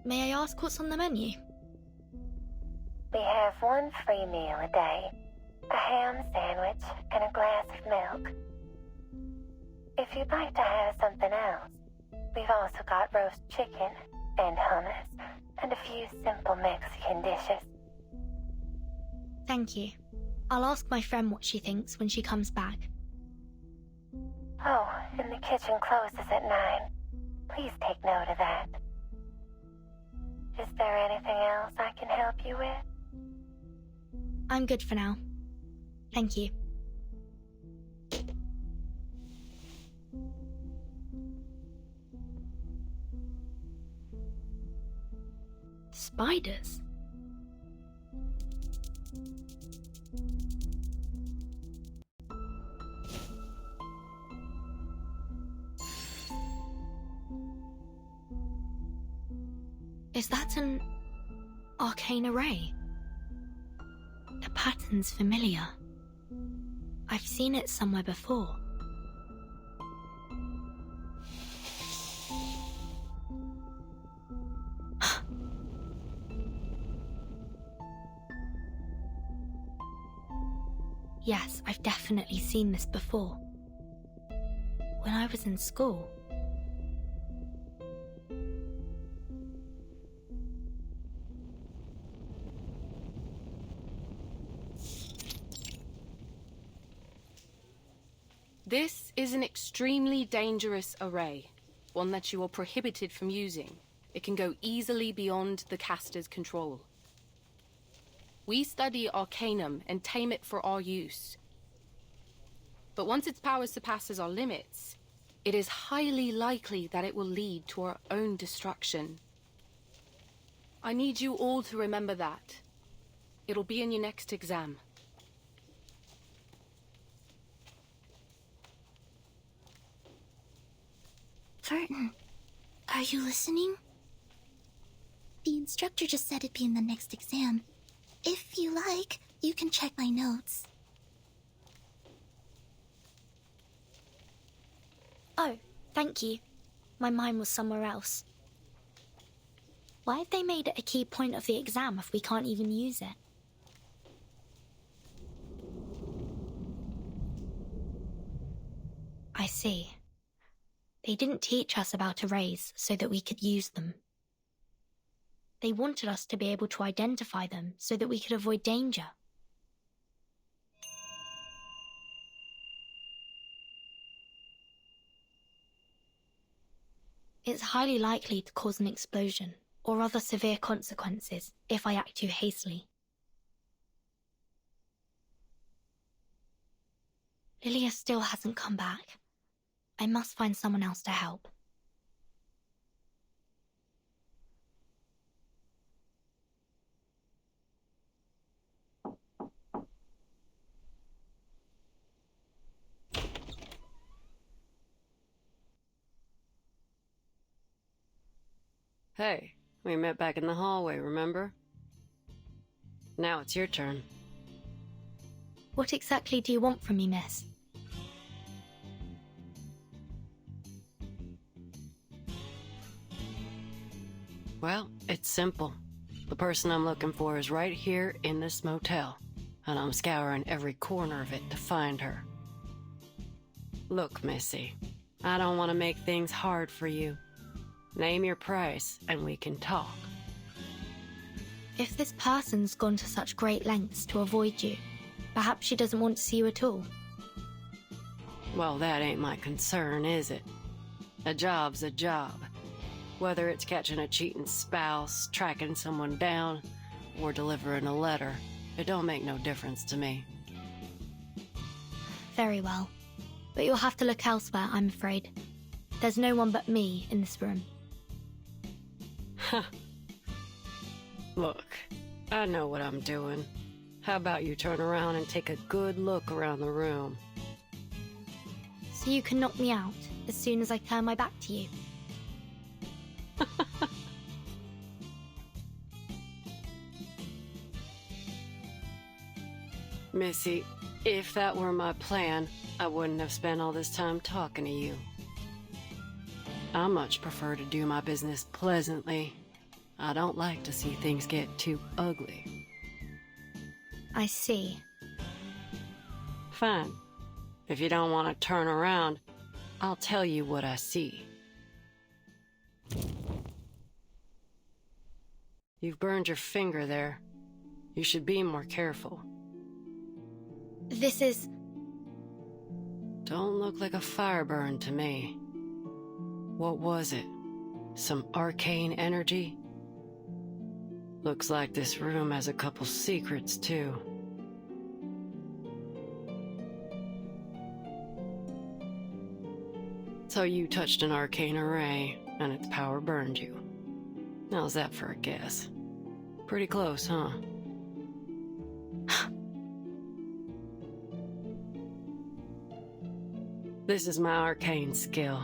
S3: May I ask what's on the menu?
S4: We have one free meal a day, a ham sandwich, and a glass of milk. If you'd like to have something else, we've also got roast chicken and hummus and a few simple Mexican dishes.
S3: Thank you. I'll ask my friend what she thinks when she comes back.
S4: Oh, and the kitchen closes at 9. Please take note of that. Is there anything else I can help you with?
S3: I'm good for now. Thank you. Spiders? Is that an arcane array? The pattern's familiar. I've seen it somewhere before. Yes, I've definitely seen this before. When I was in school.
S12: This is an extremely dangerous array, one that you are prohibited from using. It can go easily beyond the caster's control. We study Arcanum and tame it for our use. But once its power surpasses our limits, it is highly likely that it will lead to our own destruction. I need you all to remember that. It'll be in your next exam.
S7: Burton, are you listening? The instructor just said it'd be in the next exam. If you like, you can check my notes.
S3: Oh, thank you. My mind was somewhere else. Why have they made it a key point of the exam if we can't even use it? I see. They didn't teach us about arrays so that we could use them. They wanted us to be able to identify them so that we could avoid danger. It's highly likely to cause an explosion or other severe consequences if I act too hastily. Lilia still hasn't come back. I must find someone else to help.
S1: Hey, we met back in the hallway, remember? Now it's your turn.
S3: What exactly do you want from me, miss?
S1: Well, it's simple. The person I'm looking for is right here in this motel, and I'm scouring every corner of it to find her. Look, Missy, I don't want to make things hard for you. Name your price, and we can talk.
S3: If this person's gone to such great lengths to avoid you, perhaps she doesn't want to see you at all.
S1: Well, that ain't my concern, is it? A job's a job. Whether it's catching a cheating spouse, tracking someone down, or delivering a letter, it don't make no difference to me.
S3: Very well. But you'll have to look elsewhere, I'm afraid. There's no one but me in this room.
S1: Huh. Look, I know what I'm doing. How about you turn around and take a good look around the room?
S3: So you can knock me out as soon as I turn my back to you.
S1: Missy, if that were my plan, I wouldn't have spent all this time talking to you. I much prefer to do my business pleasantly. I don't like to see things get too ugly.
S3: I see.
S1: Fine. If you don't want to turn around, I'll tell you what I see. You've burned your finger there. You should be more careful.
S3: This is...
S1: Don't look like a fire burn to me. What was it? Some arcane energy? Looks like this room has a couple secrets, too. So you touched an arcane array, and its power burned you. How's that for a guess? Pretty close, huh? This is my arcane skill.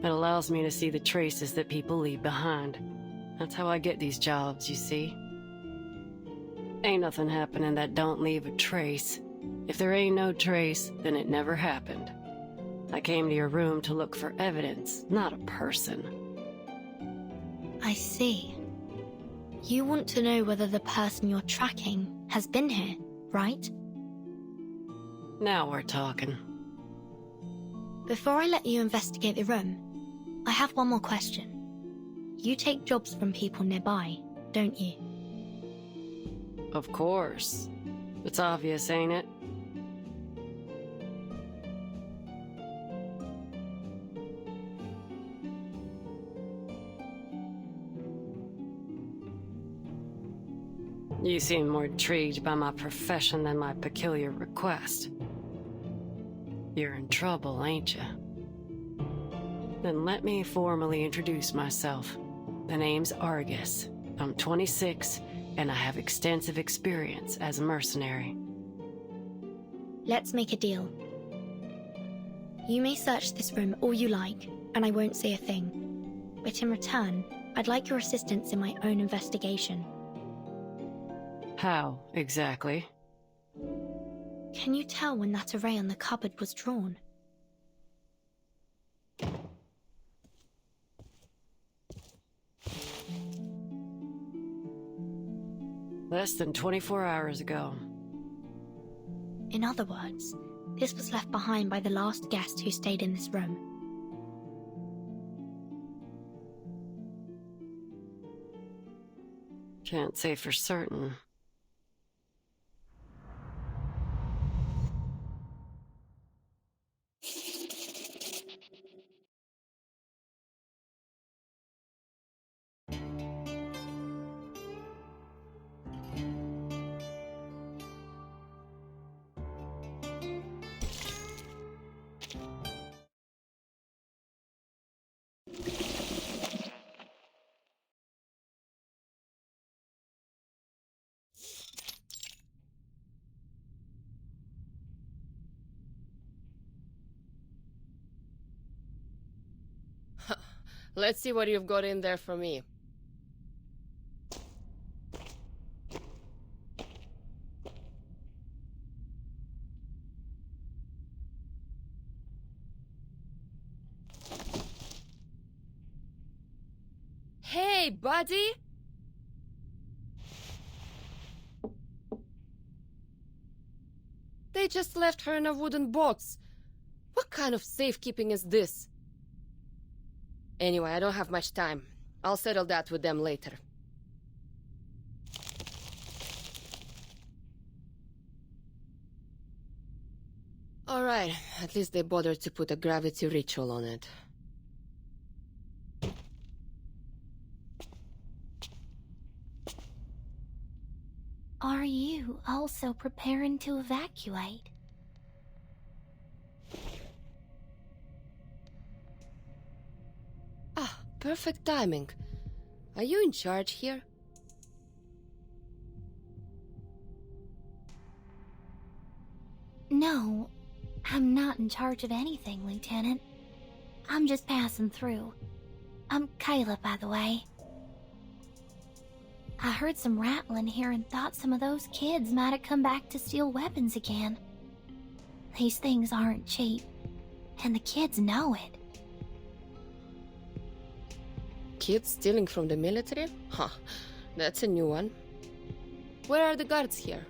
S1: It allows me to see the traces that people leave behind. That's how I get these jobs, you see. Ain't nothing happening that don't leave a trace. If there ain't no trace, then it never happened. I came to your room to look for evidence, not a person.
S3: I see. You want to know whether the person you're tracking has been here, right?
S1: Now we're talking.
S3: Before I let you investigate the room, I have one more question. You take jobs from people nearby, don't you?
S1: Of course. It's obvious, ain't it? You seem more intrigued by my profession than my peculiar request. You're in trouble, ain't you? Then let me formally introduce myself. The name's Argus. I'm 26, and I have extensive experience as a mercenary.
S3: Let's make a deal. You may search this room all you like, and I won't say a thing. But in return, I'd like your assistance in my own investigation.
S1: How, exactly?
S3: Can you tell when that array on the cupboard was drawn?
S1: Less than 24 hours ago.
S3: In other words, this was left behind by the last guest who stayed in this room.
S1: Can't say for certain.
S8: Let's see what you've got in there for me. Hey, buddy! They just left her in a wooden box. What kind of safekeeping is this? Anyway, I don't have much time. I'll settle that with them later. Alright, at least they bothered to put a gravity ritual on it.
S7: Are you also preparing to evacuate?
S8: Ah, perfect timing. Are you in charge here?
S7: No, I'm not in charge of anything, Lieutenant. I'm just passing through. I'm Kayla, by the way. I heard some rattling here and thought some of those kids might have come back to steal weapons again. These things aren't cheap, and the kids know it.
S8: Kids stealing from the military? Huh, that's a new one. Where are the guards here?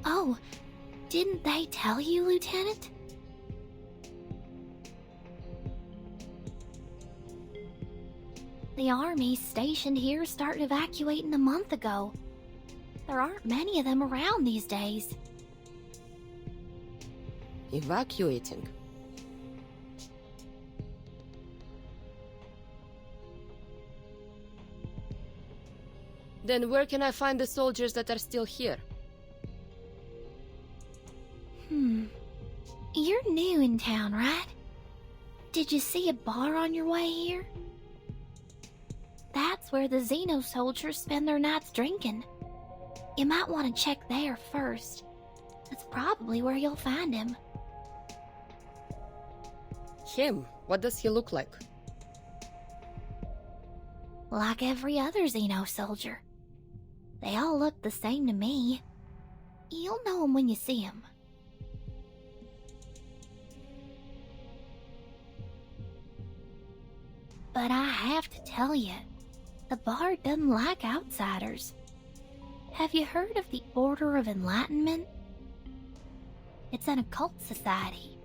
S7: Oh, didn't they tell you, Lieutenant? The army stationed here started evacuating a month ago. There aren't many of them around these days.
S8: Evacuating? Then where can I find the soldiers that are still here?
S7: You're new in town, right? Did you see a bar on your way here? That's where the Xeno soldiers spend their nights drinking. You might want to check there first. That's probably where you'll find him.
S8: Him? What does he look like?
S7: Like every other Xeno soldier. They all look the same to me. You'll know him when you see him. But I have to tell you, the bar doesn't like outsiders. Have you heard of the Order of Enlightenment? It's an occult society.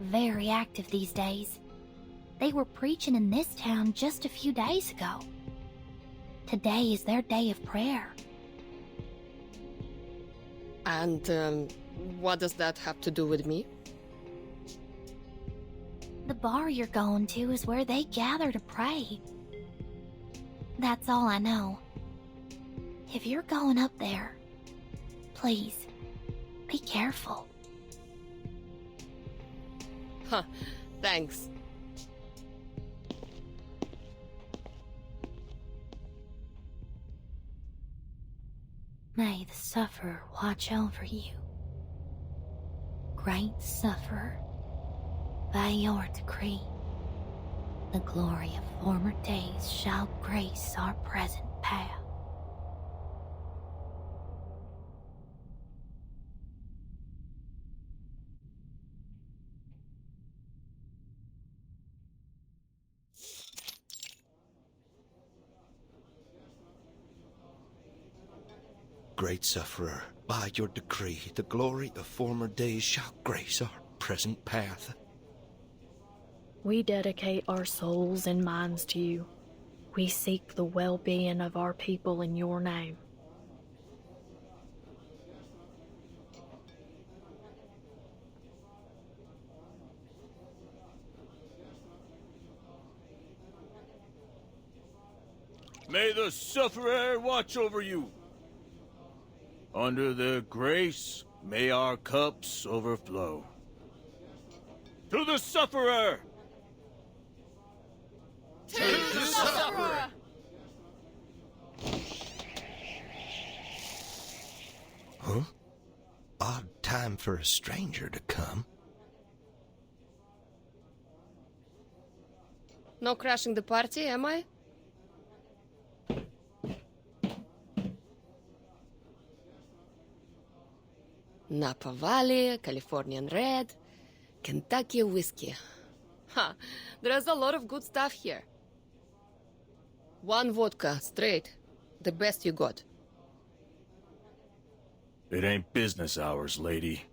S7: Very active these days. They were preaching in this town just a few days ago. Today is their day of prayer.
S8: And, what does that have to do with me?
S7: The bar you're going to is where they gather to pray. That's all I know. If you're going up there, please, be careful.
S8: Huh, thanks.
S7: May the sufferer watch over you. Great sufferer, by your decree, the glory of former days shall grace our present path.
S6: Great sufferer, by your decree, the glory of former days shall grace our present path.
S13: We dedicate our souls and minds to you. We seek the well-being of our people in your name.
S14: May the sufferer watch over you. Under their grace, may our cups overflow. To the sufferer!
S6: To the sufferer! Huh? Odd time for a stranger to come.
S8: No crashing the party, am I? Napa Valley, Californian Red, Kentucky whiskey. Ha, there's a lot of good stuff here. 1 vodka, straight. The best you got.
S14: It ain't business hours, lady.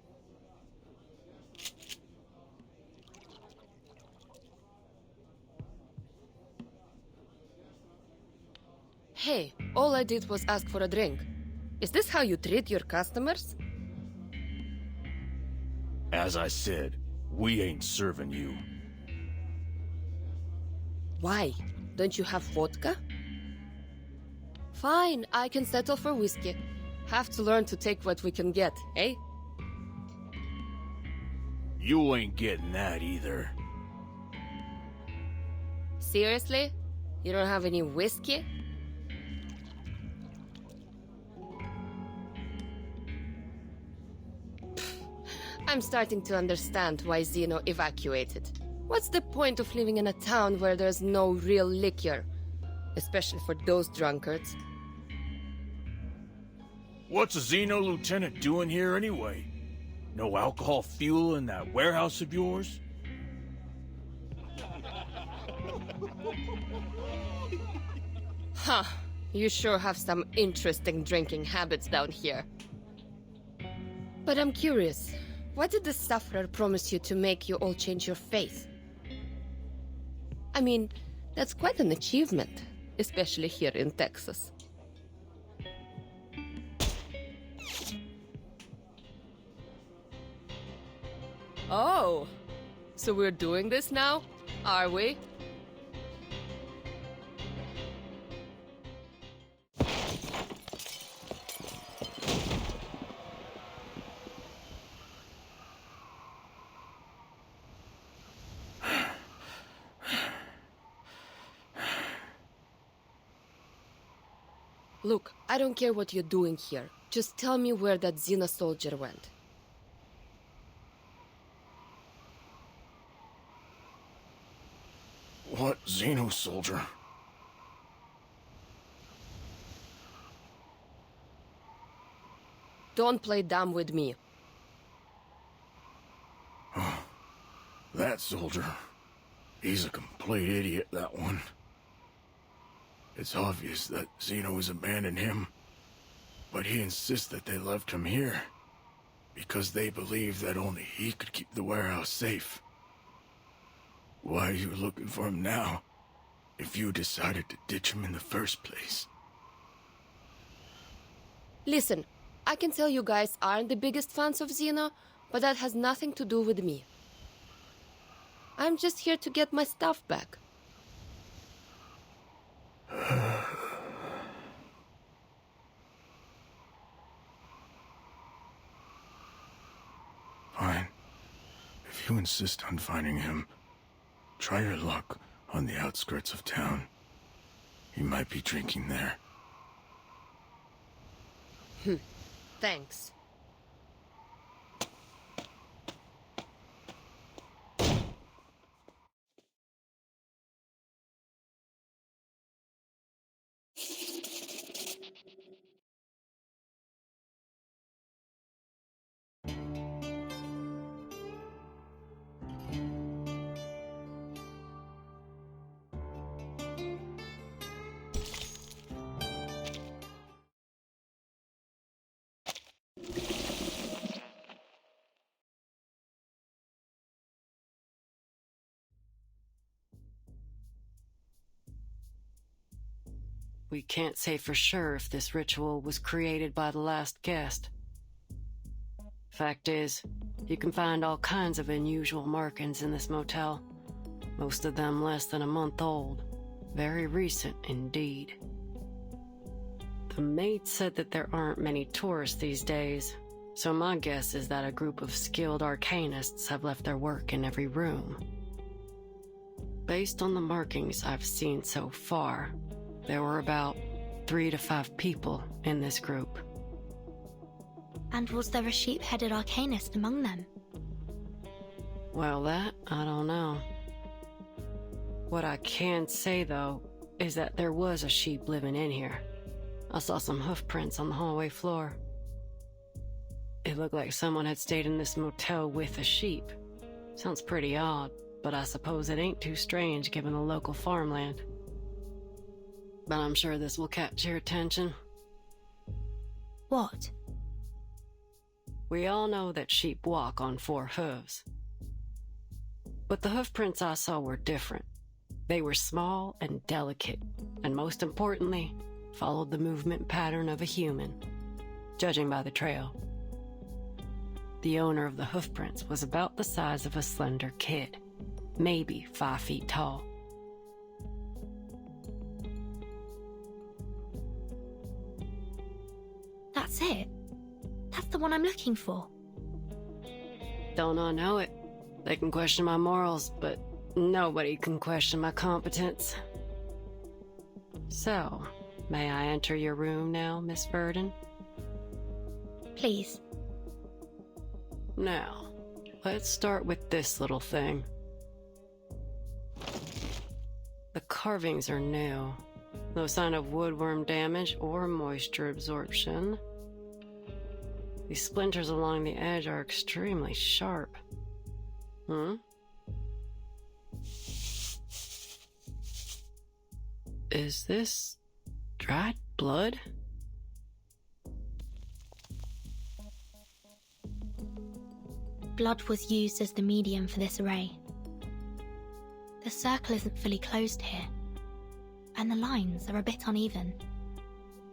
S8: Hey, all I did was ask for a drink. Is this how you treat your customers?
S14: As I said, we ain't serving you.
S8: Why? Don't you have vodka? Fine, I can settle for whiskey. Have to learn to take what we can get, eh?
S14: You ain't getting that either.
S8: Seriously? You don't have any whiskey? I'm starting to understand why Zeno evacuated. What's the point of living in a town where there's no real liquor? Especially for those drunkards.
S14: What's a Xeno lieutenant doing here anyway? No alcohol fuel in that warehouse of yours?
S8: Huh. You sure have some interesting drinking habits down here. But I'm curious, what did the sufferer promise you to make you all change your faith? I mean, that's quite an achievement, especially here in Texas. Oh, so we're doing this now, are we? Look, I don't care what you're doing here. Just tell me where that Xena soldier went.
S6: What Xeno soldier?
S8: Don't play dumb with me.
S6: That soldier. He's a complete idiot, that one. It's obvious that Xeno has abandoned him, but he insists that they left him here because they believe that only he could keep the warehouse safe. Why are you looking for him now, if you decided to ditch him in the first place?
S8: Listen, I can tell you guys aren't the biggest fans of Xeno, but that has nothing to do with me. I'm just here to get my stuff back.
S6: Fine. If you insist on finding him, try your luck on the outskirts of town. He might be drinking there.
S8: Thanks.
S1: We can't say for sure if this ritual was created by the last guest. Fact is, you can find all kinds of unusual markings in this motel, most of them less than a month old. Very recent indeed. The maid said that there aren't many tourists these days, so my guess is that a group of skilled arcanists have left their work in every room. Based on the markings I've seen so far, there were about 3 to 5 people in this group.
S7: And was there a sheep-headed arcanist among them?
S1: Well, that I don't know. What I can say, though, is that there was a sheep living in here. I saw some hoof prints on the hallway floor. It looked like someone had stayed in this motel with a sheep. Sounds pretty odd, but I suppose it ain't too strange given the local farmland. But I'm sure this will catch your attention.
S7: What?
S1: We all know that sheep walk on 4 hooves. But the hoof prints I saw were different. They were small and delicate, and most importantly, followed the movement pattern of a human, judging by the trail. the owner of the hoofprints was about the size of a slender kid, maybe 5 feet tall.
S3: That's it. That's the one I'm looking for.
S1: Don't I know it? They can question my morals, but nobody can question my competence. So, may I enter your room now, Miss Verdon?
S3: Please.
S1: Now, let's start with this little thing. The carvings are new. No sign of woodworm damage or moisture absorption. These splinters along the edge are extremely sharp. Is this dried blood?
S3: Blood was used as the medium for this array. The circle isn't fully closed here, and the lines are a bit uneven.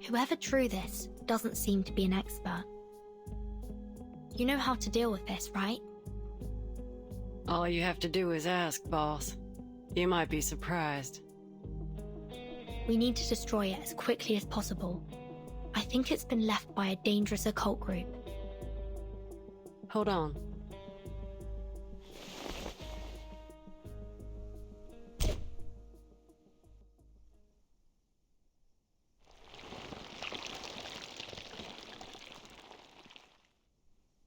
S3: Whoever drew this doesn't seem to be an expert. You know how to deal with this, right?
S1: All you have to do is ask, boss. You might be surprised.
S3: We need to destroy it as quickly as possible. I think it's been left by a dangerous occult group.
S1: Hold on.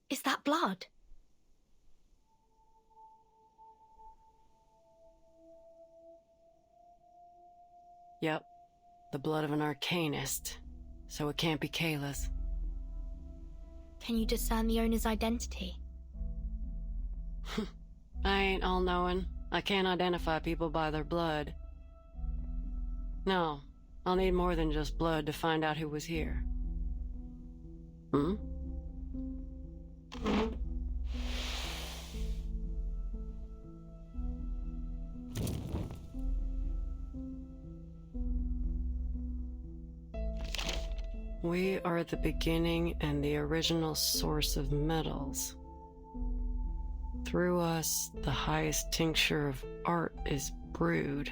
S3: Is that blood?
S1: Yep. The blood of an arcanist. So it can't be Kayla's.
S3: Can you discern the owner's identity?
S1: I ain't all-knowing. I can't identify people by their blood. No, I'll need more than just blood to find out who was here. We are the beginning and the original source of metals. Through us, the highest tincture of art is brewed.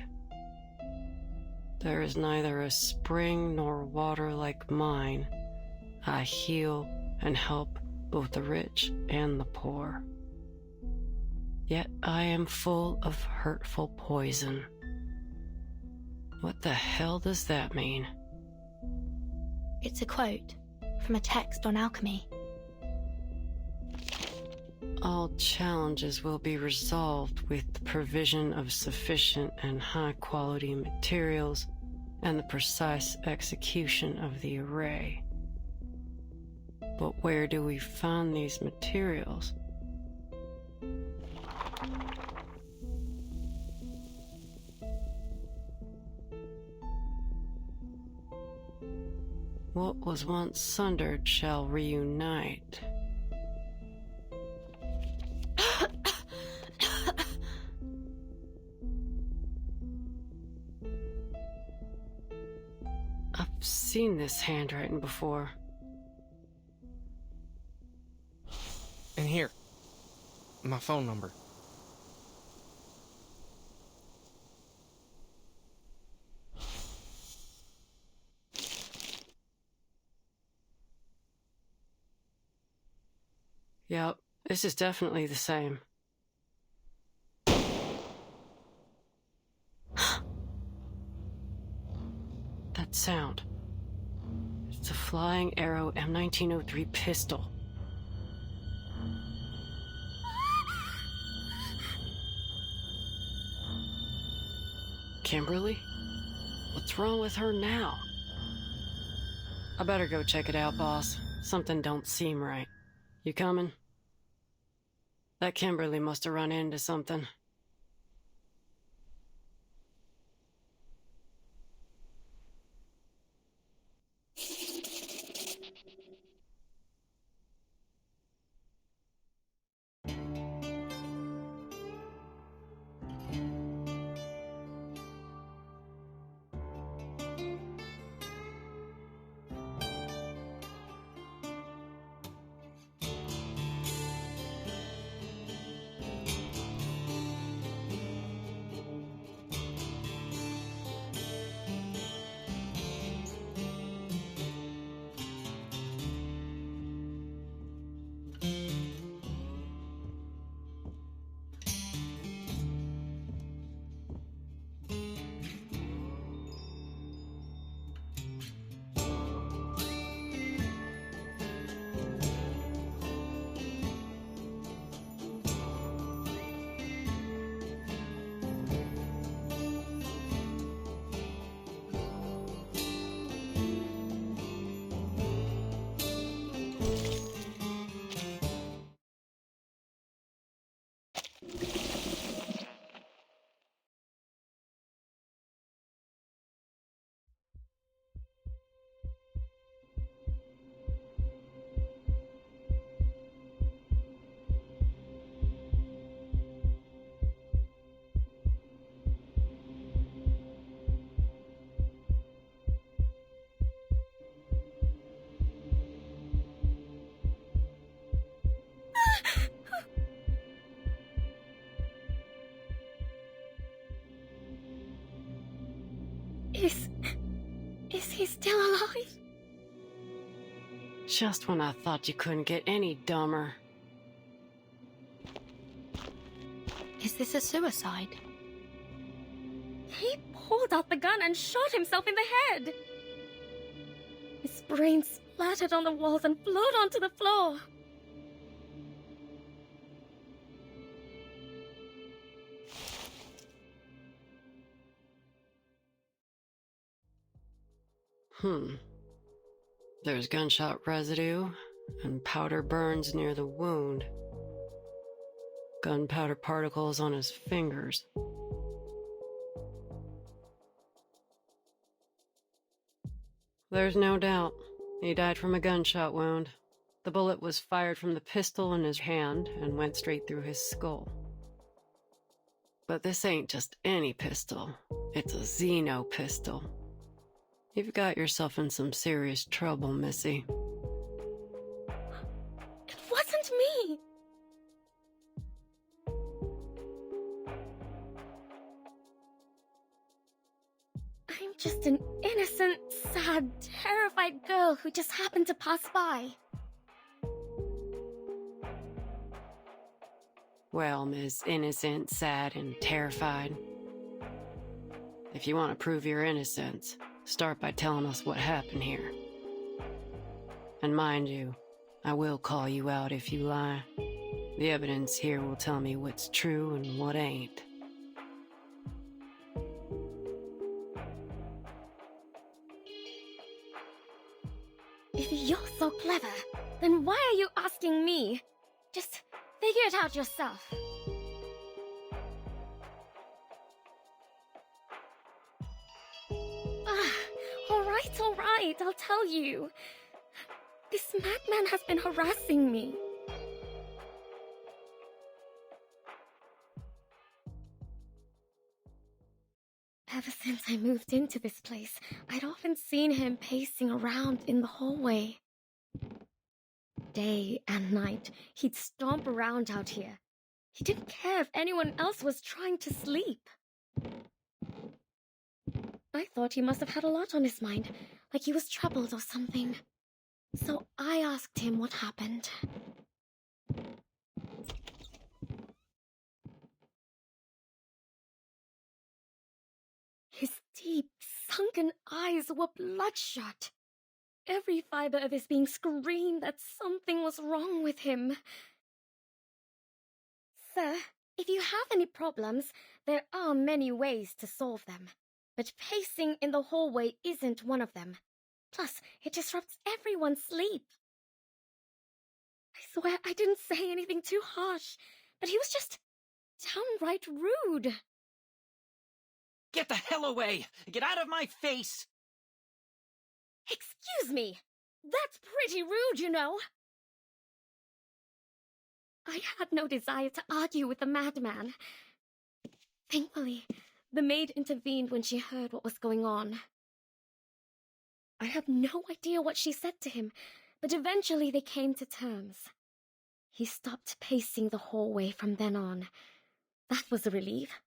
S1: There is neither a spring nor water like mine. I heal and help both the rich and the poor. Yet I am full of hurtful poison. What the hell does that mean?
S3: It's a quote from a text on alchemy.
S1: All challenges will be resolved with the provision of sufficient and high-quality materials and the precise execution of the array. But where do we find these materials? What was once sundered shall reunite. I've seen this handwriting before.
S5: And here, my phone number.
S1: Yep, this is definitely the same. That sound. It's a Flying Arrow M1903 pistol. Kimberly? What's wrong with her now? I better go check it out, boss. Something don't seem right. You coming? That Kimberly must have run into something.
S10: Is he still alive?
S1: Just when I thought you couldn't get any dumber.
S13: Is this a suicide?
S10: He pulled out the gun and shot himself in the head. His brain splattered on the walls and flowed onto the floor.
S1: There's gunshot residue and powder burns near the wound. Gunpowder particles on his fingers. There's no doubt. He died from a gunshot wound. The bullet was fired from the pistol in his hand and went straight through his skull. But this ain't just any pistol. It's a Xeno pistol. You've got yourself in some serious trouble, Missy.
S10: It wasn't me! I'm just an innocent, sad, terrified girl who just happened to pass by.
S1: Well, Miss Innocent, Sad, and Terrified. If you want to prove your innocence, start by telling us what happened here. And mind you, I will call you out if you lie. The evidence here will tell me what's true and what ain't.
S10: If you're so clever, then why are you asking me? Just figure it out yourself. All right, I'll tell you. This madman has been harassing me. Ever since I moved into this place, I'd often seen him pacing around in the hallway. Day and night, he'd stomp around out here. He didn't care if anyone else was trying to sleep. I thought he must have had a lot on his mind, like he was troubled or something. So I asked him what happened. His deep, sunken eyes were bloodshot. Every fiber of his being screamed that something was wrong with him. Sir, if you have any problems, there are many ways to solve them. But pacing in the hallway isn't one of them. Plus, it disrupts everyone's sleep. I swear I didn't say anything too harsh, but he was just downright rude.
S11: Get the hell away! Get out of my face!
S10: Excuse me! That's pretty rude, you know. I had no desire to argue with the madman. Thankfully, the maid intervened when she heard what was going on. I have no idea what she said to him, but eventually they came to terms. He stopped pacing the hallway from then on. That was a relief.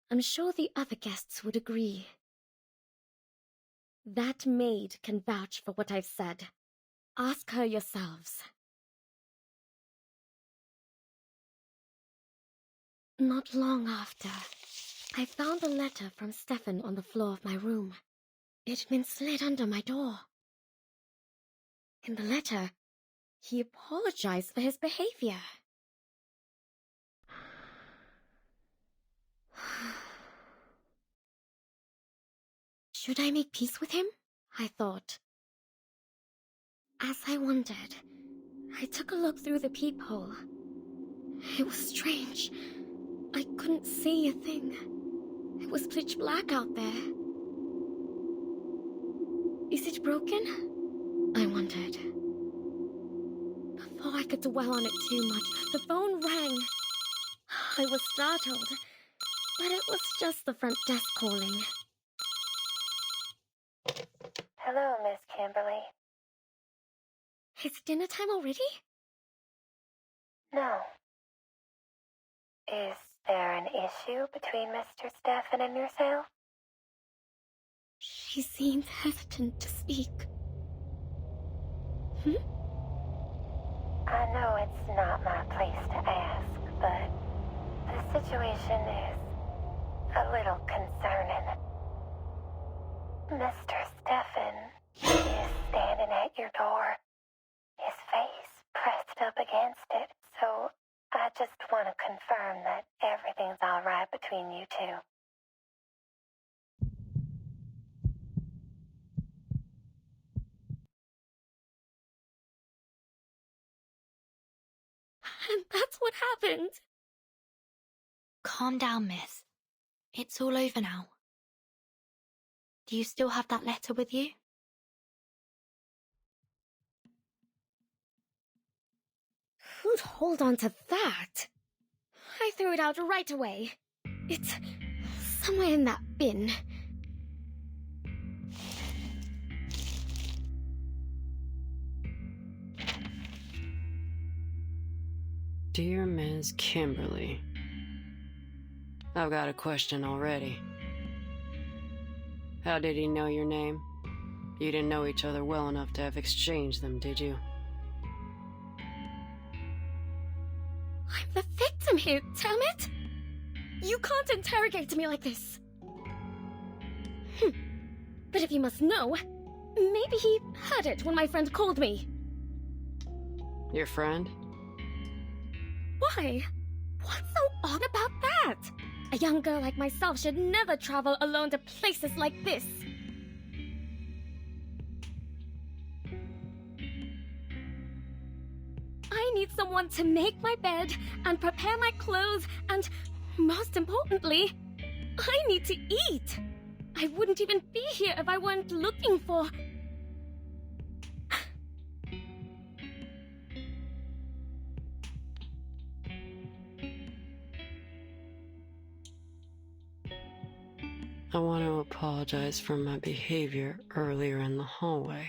S10: I'm sure the other guests would agree. That maid can vouch for what I've said. Ask her yourselves. Not long after, I found a letter from Stefan on the floor of my room. It had been slid under my door. In the letter, he apologized for his behavior. Should I make peace with him? I thought. As I wondered, I took a look through the peephole. It was strange. I couldn't see a thing. It was pitch black out there. Is it broken? I wondered. Before I could dwell on it too much, the phone rang. I was startled, but it was just the front desk calling.
S4: Hello, Miss Kimberly.
S10: It's dinner time already?
S4: No. Is there an issue between Mr. Stefan and yourself?
S10: She seemed hesitant to speak.
S4: I know it's not my place to ask, but the situation is a little concerning. Mr. Stefan is standing at your door, his face pressed up against it, so I just want to confirm that everything's all right between you two.
S10: And that's what happened.
S3: Calm down, miss. It's all over now. Do you still have that letter with you?
S10: Who'd hold on to that? I threw it out right away. It's somewhere in that bin.
S1: Dear Ms. Kimberly, I've got a question already. How did he know your name? You didn't know each other well enough to have exchanged them, did you?
S10: I'm the victim here, damn it! You can't interrogate me like this. But if you must know, maybe he heard it when my friend called me.
S1: Your friend?
S10: Why? What's so odd about that? A young girl like myself should never travel alone to places like this. I need someone to make my bed and prepare my clothes and, most importantly, I need to eat. I wouldn't even be here if I weren't looking for...
S1: I want to apologize for my behavior earlier in the hallway.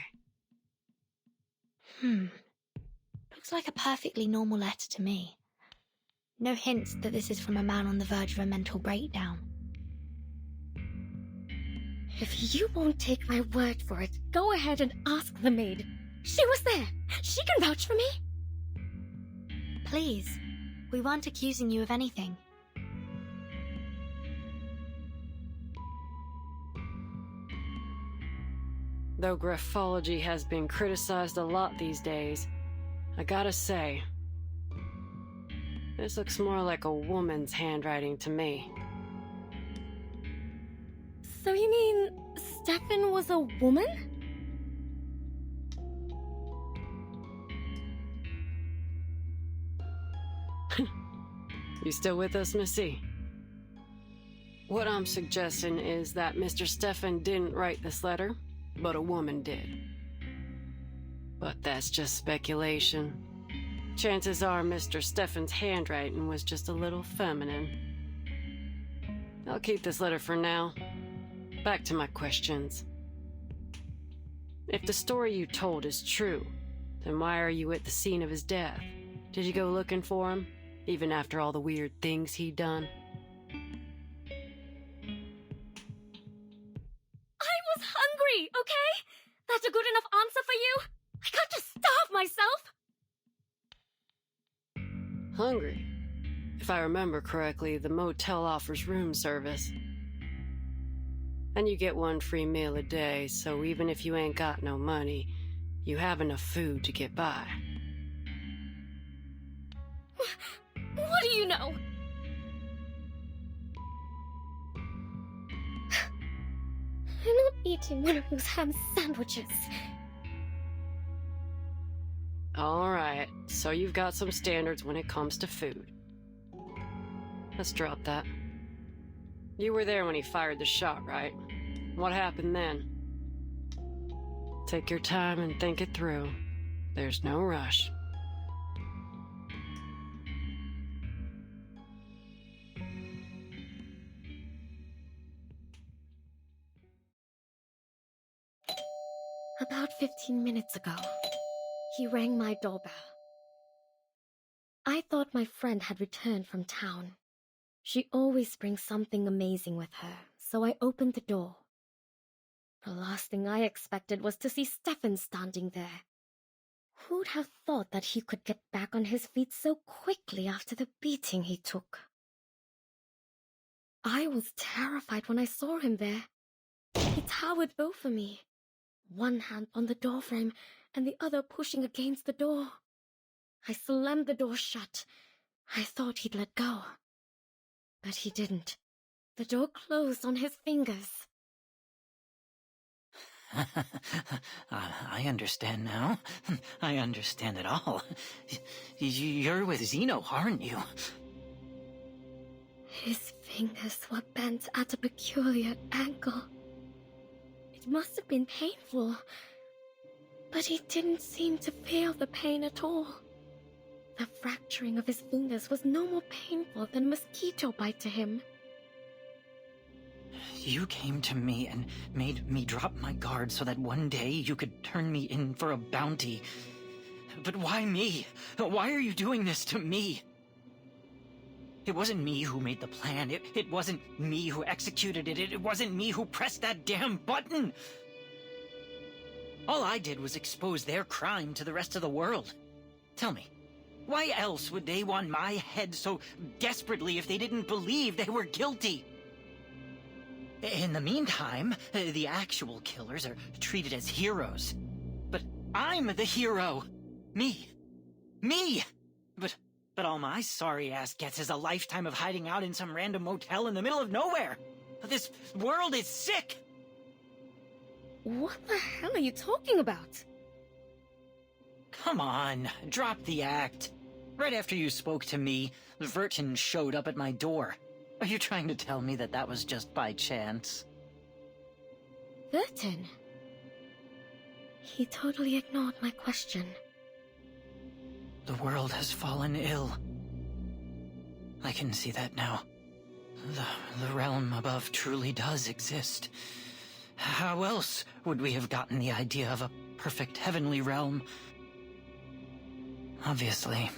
S3: Looks like a perfectly normal letter to me. No hints that this is from a man on the verge of a mental breakdown.
S10: If you won't take my word for it, go ahead and ask the maid. She was there. She can vouch for me.
S3: Please, we weren't accusing you of anything.
S1: Though graphology has been criticized a lot these days, I gotta say, this looks more like a woman's handwriting to me.
S10: So you mean Stefan was a woman?
S1: You still with us, Missy? What I'm suggesting is that Mr. Stefan didn't write this letter, but a woman did. But that's just speculation. Chances are Mr. Stefan's handwriting was just a little feminine. I'll keep this letter for now. Back to my questions. If the story you told is true, then why are you at the scene of his death? Did you go looking for him, even after all the weird things he'd done?
S10: I was hungry, okay? That's a good enough answer for you? I can't just starve myself.
S1: Hungry? If I remember correctly, the motel offers room service. And you get 1 free meal a day, so even if you ain't got no money, you have enough food to get by.
S10: What do you know? I'm not eating one of those ham sandwiches.
S1: Alright, so you've got some standards when it comes to food. Let's drop that. You were there when he fired the shot, right? What happened then? Take your time and think it through. There's no rush.
S10: About 15 minutes ago, he rang my doorbell. I thought my friend had returned from town. She always brings something amazing with her, so I opened the door. The last thing I expected was to see Stefan standing there. Who'd have thought that he could get back on his feet so quickly after the beating he took? I was terrified when I saw him there. He towered over me, one hand on the doorframe and the other pushing against the door. I slammed the door shut. I thought he'd let go. But he didn't. The door closed on his fingers.
S11: I understand now. I understand it all. You're with Zeno, aren't you?
S10: His fingers were bent at a peculiar angle. It must have been painful, but he didn't seem to feel the pain at all. The fracturing of his fingers was no more painful than a mosquito bite to him.
S11: You came to me and made me drop my guard so that one day you could turn me in for a bounty. But why me? Why are you doing this to me? It wasn't me who made the plan. It wasn't me who executed it. It wasn't me who pressed that damn button. All I did was expose their crime to the rest of the world. Tell me, why else would they want my head so desperately if they didn't believe they were guilty? In the meantime, the actual killers are treated as heroes. But I'm the hero. Me. But all my sorry ass gets is a lifetime of hiding out in some random motel in the middle of nowhere. This world is sick.
S10: What the hell are you talking about?
S11: Come on, drop the act. Right after you spoke to me, Vertin showed up at my door. Are you trying to tell me that that was just by chance?
S10: Vertin? He totally ignored my question.
S11: The world has fallen ill. I can see that now. The realm above truly does exist. How else would we have gotten the idea of a perfect heavenly realm? Obviously,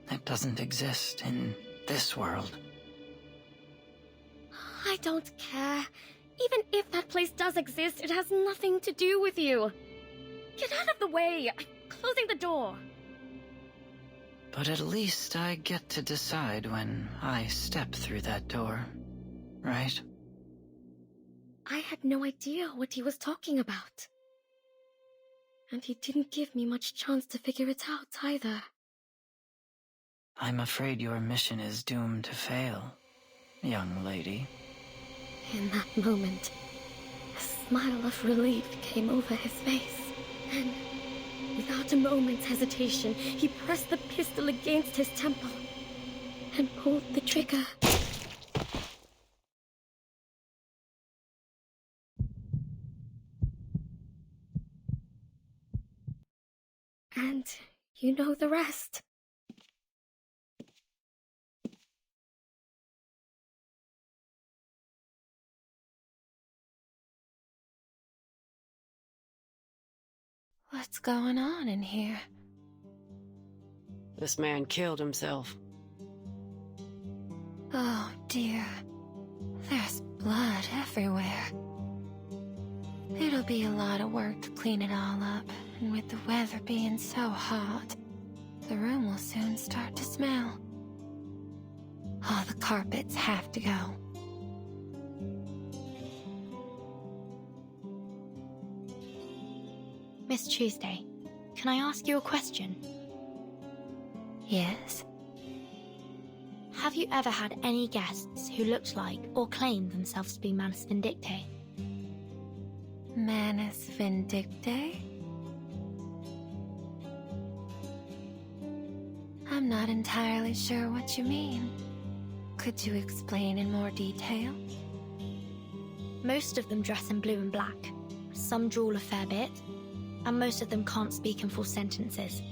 S11: it doesn't exist in this world.
S10: I don't care. Even if that place does exist, it has nothing to do with you. Get out of the way. I'm closing the door.
S11: But at least I get to decide when I step through that door, right?
S10: I had no idea what he was talking about. And he didn't give me much chance to figure it out either.
S11: I'm afraid your mission is doomed to fail, young lady.
S10: In that moment, a smile of relief came over his face. Then, without a moment's hesitation, he pressed the pistol against his temple and pulled the trigger. And you know the rest.
S4: What's going on in here?
S1: This man killed himself.
S4: Oh dear. There's blood everywhere. It'll be a lot of work to clean it all up, and with the weather being so hot, the room will soon start to smell. All the carpets have to go.
S3: Miss Tuesday, can I ask you a question?
S4: Yes?
S3: Have you ever had any guests who looked like or claimed themselves to be Manus Vindictae?
S4: Manus Vindictae? I'm not entirely sure what you mean. Could you explain in more detail?
S3: Most of them dress in blue and black. Some drool a fair bit, and most of them can't speak in full sentences.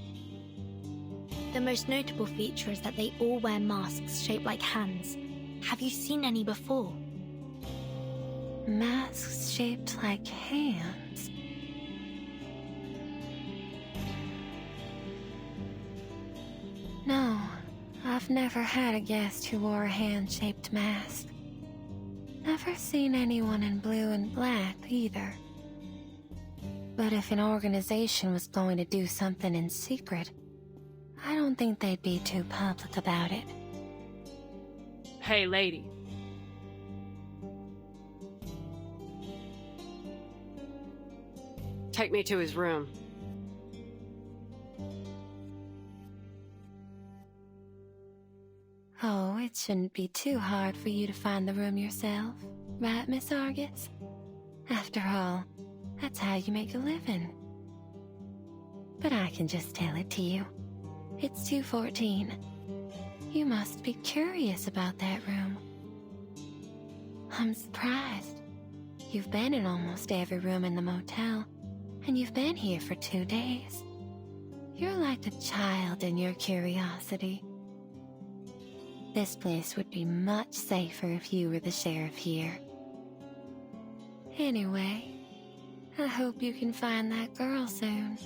S3: The most notable feature is that they all wear masks shaped like hands. Have you seen any before?
S4: Masks shaped like hands? No, I've never had a guest who wore a hand-shaped mask. Never seen anyone in blue and black, either. But if an organization was going to do something in secret, I don't think they'd be too public about it.
S12: Hey, lady.
S1: Take me to his room.
S4: Oh, it shouldn't be too hard for you to find the room yourself, right, Miss Argus? After all, that's how you make a living. But I can just tell it to you. It's 214. You must be curious about that room. I'm surprised. You've been in almost every room in the motel, and you've been here for 2 days. You're like a child in your curiosity. This place would be much safer if you were the sheriff here. Anyway, I hope you can find that girl soon.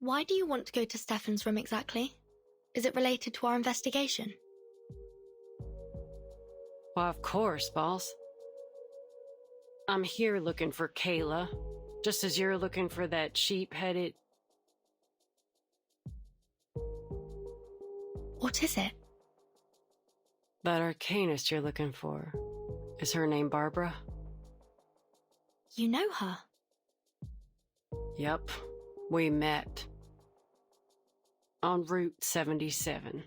S3: Why do you want to go to Stefan's room exactly? Is it related to our investigation?
S1: Why, of course, boss. I'm here looking for Kayla, just as you're looking for that sheep-headed...
S3: What is it?
S1: That arcanist you're looking for. Is her name Barbara?
S3: You know her?
S1: Yep, we met. On Route 77.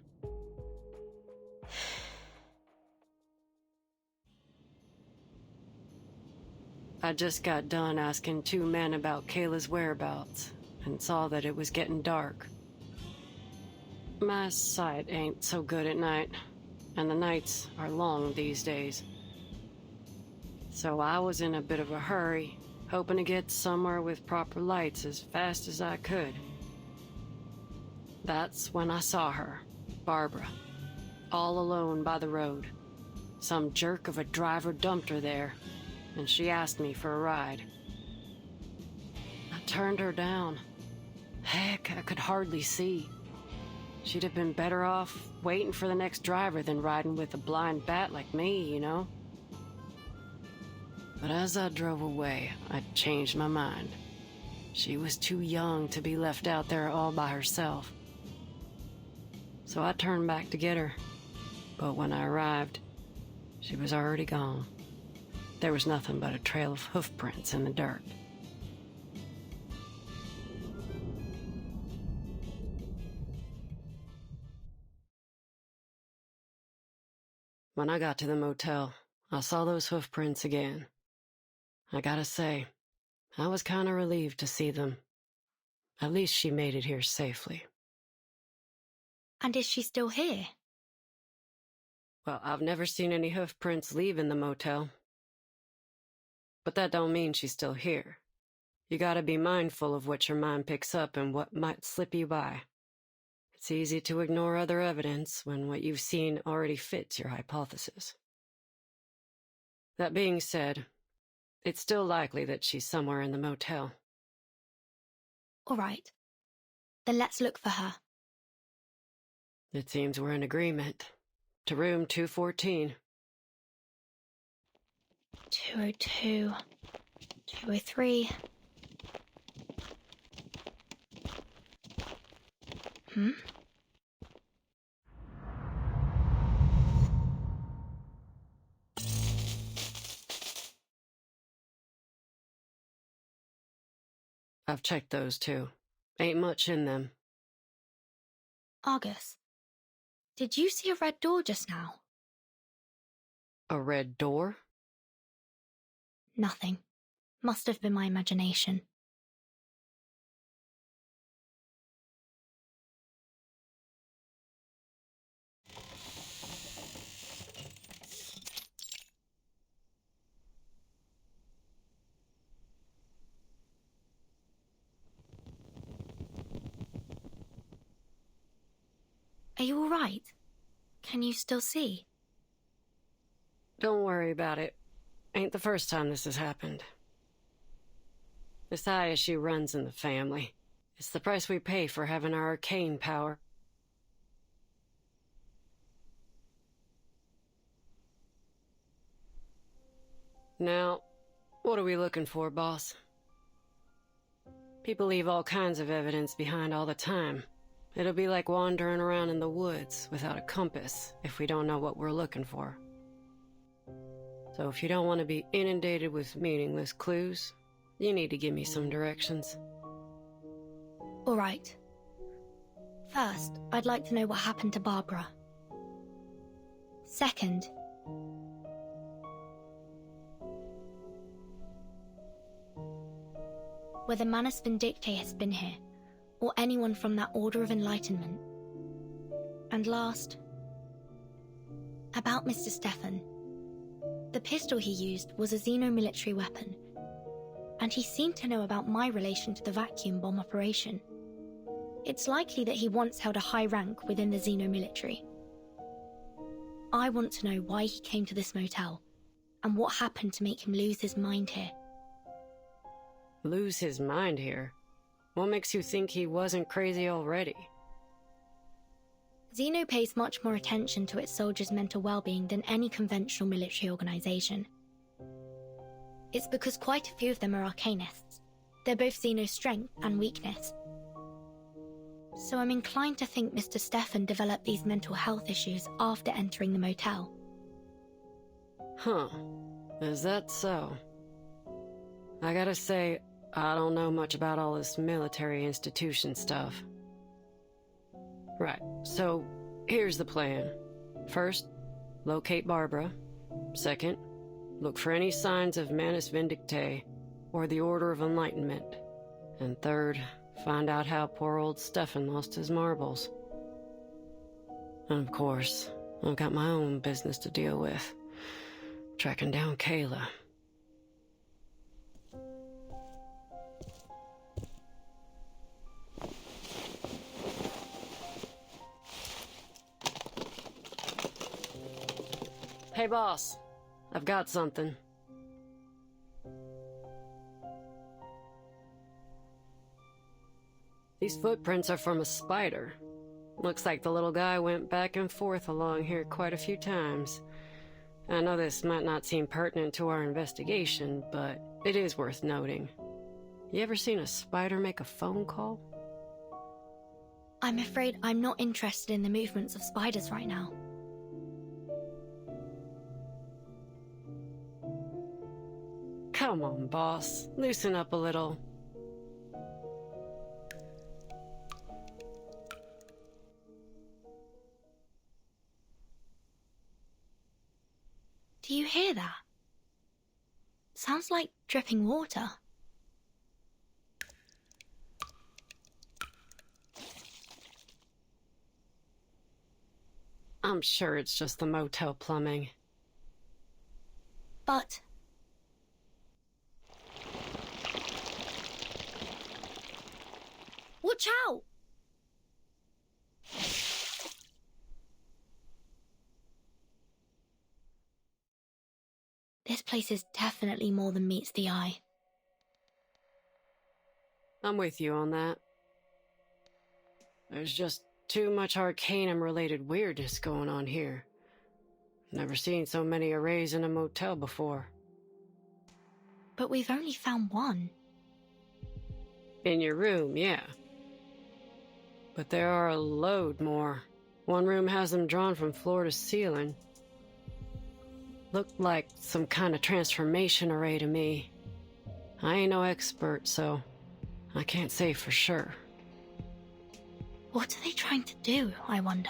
S1: I just got done asking 2 men about Kayla's whereabouts, and saw that it was getting dark. My sight ain't so good at night, and the nights are long these days. So I was in a bit of a hurry, hoping to get somewhere with proper lights as fast as I could. That's when I saw her, Barbara, all alone by the road. Some jerk of a driver dumped her there, and she asked me for a ride. I turned her down. Heck, I could hardly see. She'd have been better off waiting for the next driver than riding with a blind bat like me, you know? But as I drove away, I changed my mind. She was too young to be left out there all by herself. So I turned back to get her. But when I arrived, she was already gone. There was nothing but a trail of hoof prints in the dirt. When I got to the motel, I saw those hoof prints again. I gotta say, I was kinda relieved to see them. At least she made it here safely.
S3: And is she still here?
S1: Well, I've never seen any hoof prints leaving the motel. But that don't mean she's still here. You gotta be mindful of what your mind picks up and what might slip you by. It's easy to ignore other evidence when what you've seen already fits your hypothesis. That being said, it's still likely that she's somewhere in the motel.
S3: All right. Then let's look for her.
S1: It seems we're in agreement. To room 214.
S3: 202. 203.
S1: I've checked those too. Ain't much in them.
S3: Argus, did you see a red door just now?
S1: A red door?
S3: Nothing. Must have been my imagination. Are you alright? Can you still see?
S1: Don't worry about it. Ain't the first time this has happened. This eye issue runs in the family. It's the price we pay for having our arcane power. Now, what are we looking for, boss? People leave all kinds of evidence behind all the time. It'll be like wandering around in the woods without a compass if we don't know what we're looking for. So if you don't want to be inundated with meaningless clues, you need to give me some directions.
S3: Alright. First, I'd like to know what happened to Barbara. Second, whether Manus Vindictae has been here, or anyone from that Order of Enlightenment. And last, about Mr. Stefan. The pistol he used was a xeno-military weapon, and he seemed to know about my relation to the vacuum bomb operation. It's likely that he once held a high rank within the xeno-military. I want to know why he came to this motel, and what happened to make him lose his mind here.
S1: Lose his mind here? What makes you think he wasn't crazy already?
S3: Xeno pays much more attention to its soldiers' mental well-being than any conventional military organization. It's because quite a few of them are arcanists. They're both Xeno's strength and weakness. So I'm inclined to think Mr. Stefan developed these mental health issues after entering the motel.
S1: Huh. Is that so? I gotta say, I don't know much about all this military institution stuff. Right, so here's the plan. First, locate Barbara. Second, look for any signs of Manus Vindictae or the Order of Enlightenment. And third, find out how poor old Stefan lost his marbles. And of course, I've got my own business to deal with. Tracking down Kayla. Hey, boss. I've got something. These footprints are from a spider. Looks like the little guy went back and forth along here quite a few times. I know this might not seem pertinent to our investigation, but it is worth noting. You ever seen a spider make a phone call?
S3: I'm afraid I'm not interested in the movements of spiders right now.
S1: Come on, boss. Loosen up a little.
S3: Do you hear that? Sounds like dripping water.
S1: I'm sure it's just the motel plumbing.
S3: But... watch out! This place is definitely more than meets the eye.
S1: I'm with you on that. There's just too much Arcanum-related weirdness going on here. Never seen so many arrays in a motel before.
S3: But we've only found one.
S1: In your room, yeah. But there are a load more. One room has them drawn from floor to ceiling. Looked like some kind of transformation array to me. I ain't no expert, so I can't say for sure.
S3: What are they trying to do, I wonder?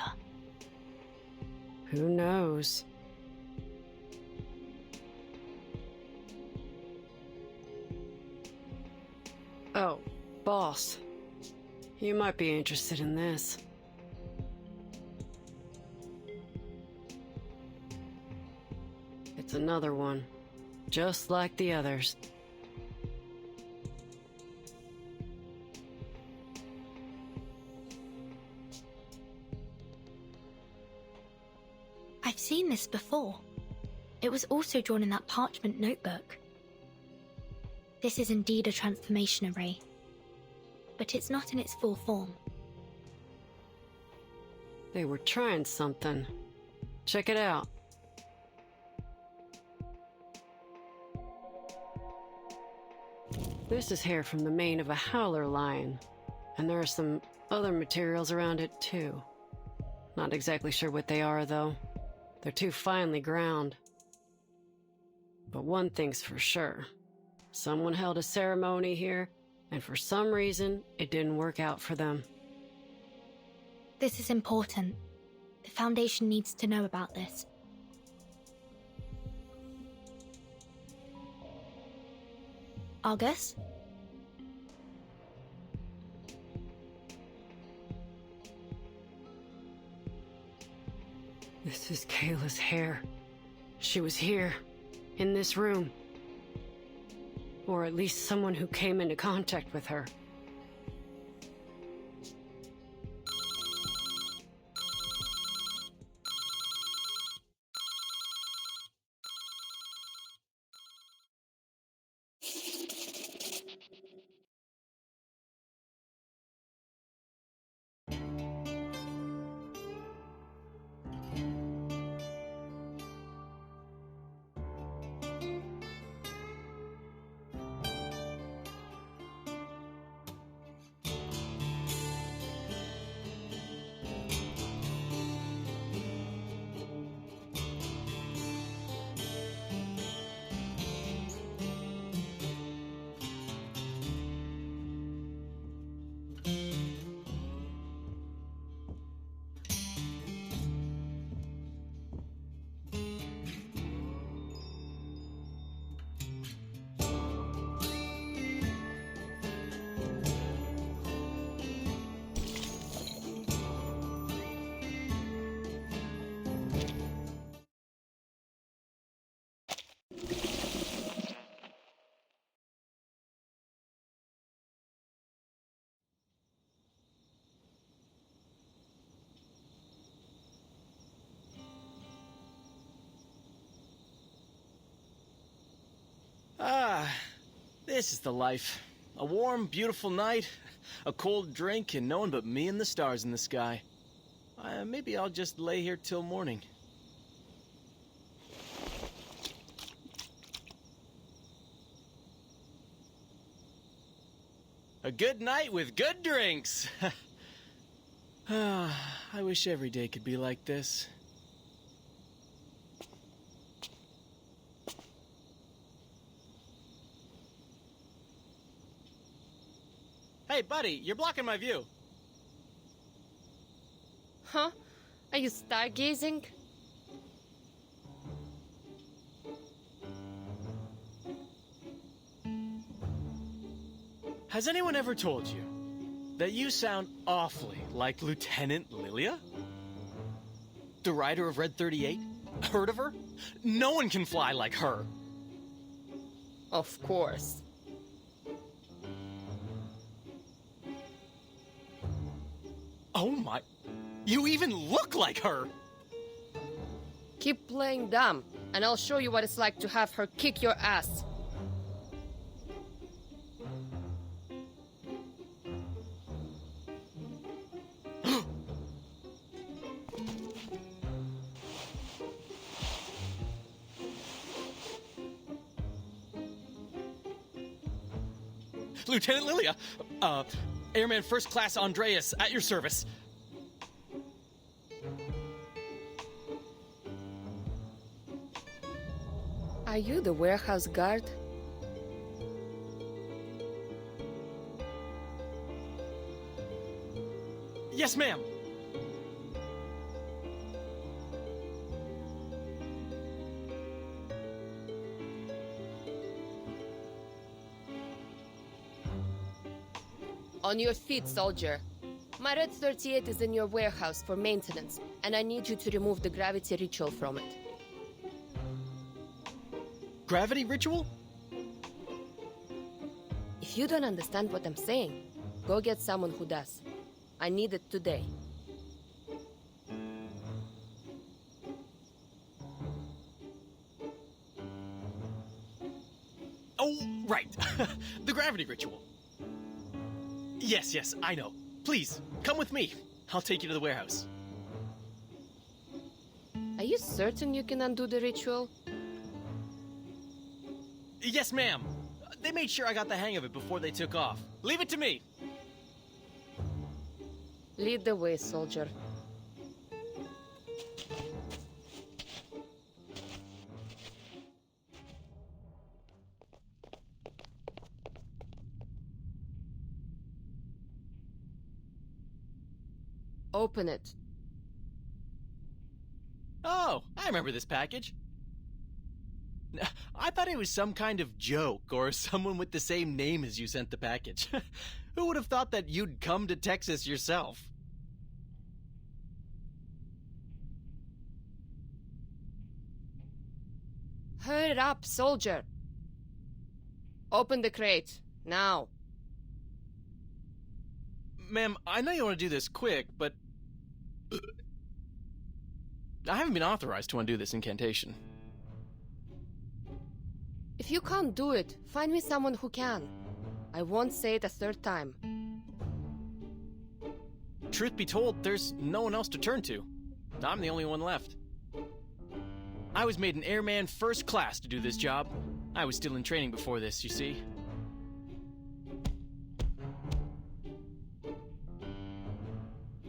S1: Who knows? Oh, boss. You might be interested in this. It's another one, just like the others.
S3: I've seen this before. It was also drawn in that parchment notebook. This is indeed a transformation array, but it's not in its full form.
S1: They were trying something. Check it out. This is hair from the mane of a howler lion, and there are some other materials around it too. Not exactly sure what they are, though. They're too finely ground. But one thing's for sure. Someone held a ceremony here, and for some reason, it didn't work out for them.
S3: This is important. The Foundation needs to know about this. Argus?
S1: This is Kayla's hair. She was here, in this room. Or at least someone who came into contact with her.
S15: Ah, this is the life. A warm, beautiful night, a cold drink, and no one but me and the stars in the sky. Maybe I'll just lay here till morning. A good night with good drinks! I wish every day could be like this. Hey, buddy, you're blocking my view.
S8: Huh? Are you stargazing?
S15: Has anyone ever told you that you sound awfully like Lieutenant Lilia? The rider of Red 38? Heard of her? No one can fly like her.
S8: Of course.
S15: Oh my... You even look like her!
S8: Keep playing dumb, and I'll show you what it's like to have her kick your ass.
S15: Lieutenant Lilia! Airman First Class Andreas, at your service.
S8: Are you the warehouse guard?
S15: Yes, ma'am.
S8: On your feet, soldier. My Red 38 is in your warehouse for maintenance, and I need you to remove the gravity ritual from it.
S15: Gravity ritual?
S8: If you don't understand what I'm saying, go get someone who does. I need it today.
S15: Right. The gravity ritual. Yes, I know. Please, come with me. I'll take you to the warehouse.
S8: Are you certain you can undo the ritual?
S15: Yes, ma'am. They made sure I got the hang of it before they took off. Leave it to me.
S8: Lead the way, soldier. Open it.
S15: Oh, I remember this package. I thought it was some kind of joke or someone with the same name as you sent the package. Who would have thought that you'd come to Texas yourself?
S8: Hurry up, soldier. Open the crate, now.
S15: Ma'am, I know you want to do this quick, but I haven't been authorized to undo this incantation.
S8: If you can't do it, find me someone who can. I won't say it a third time.
S15: Truth be told, there's no one else to turn to. I'm the only one left. I was made an airman first class to do this job. I was still in training before this, you see.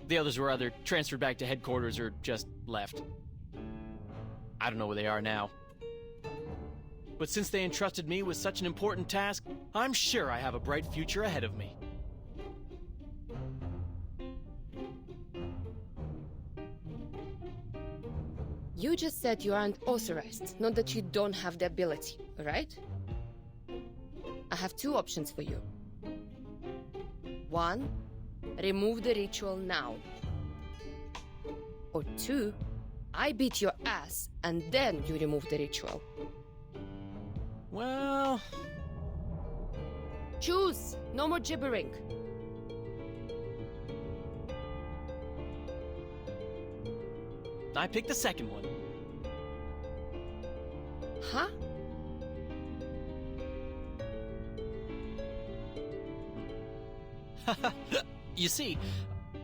S15: The others were either transferred back to headquarters or just left. I don't know where they are now. But since they entrusted me with such an important task, I'm sure I have a bright future ahead of me.
S8: You just said you aren't authorized, not that you don't have the ability, right? I have two options for you. One, remove the ritual now. Or two, I beat your ass and then you remove the ritual.
S15: Well...
S8: Choose! No more gibbering.
S15: I picked the second one.
S8: Huh?
S15: You see,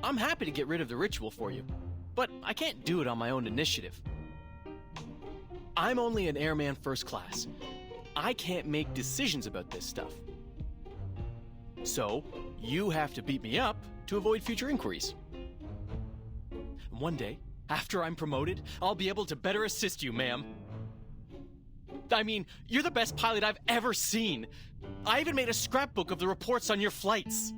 S15: I'm happy to get rid of the ritual for you, but I can't do it on my own initiative. I'm only an airman first class. I can't make decisions about this stuff. So, you have to beat me up to avoid future inquiries. One day, after I'm promoted, I'll be able to better assist you, ma'am. I mean, you're the best pilot I've ever seen. I even made a scrapbook of the reports on your flights.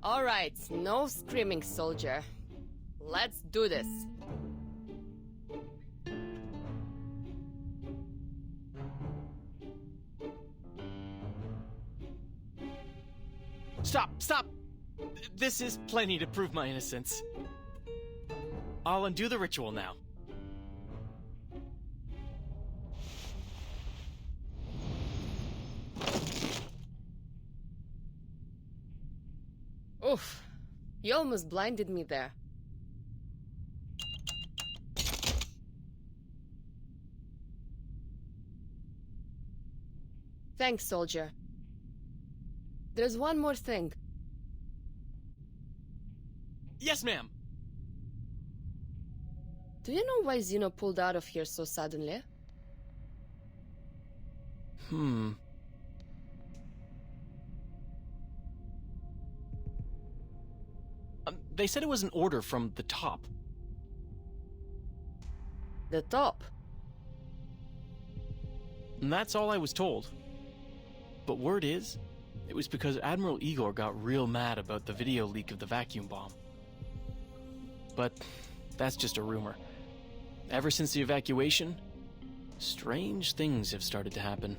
S8: All right, no screaming, soldier. Let's do this.
S15: Stop! This is plenty to prove my innocence. I'll undo the ritual now.
S8: Oof, you almost blinded me there. Thanks, soldier. There's one more thing.
S15: Yes, ma'am.
S8: Do you know why Zeno pulled out of here so suddenly?
S15: They said it was an order from the top.
S8: The top?
S15: And that's all I was told. But word is, it was because Admiral Igor got real mad about the video leak of the vacuum bomb. But that's just a rumor. Ever since the evacuation, strange things have started to happen.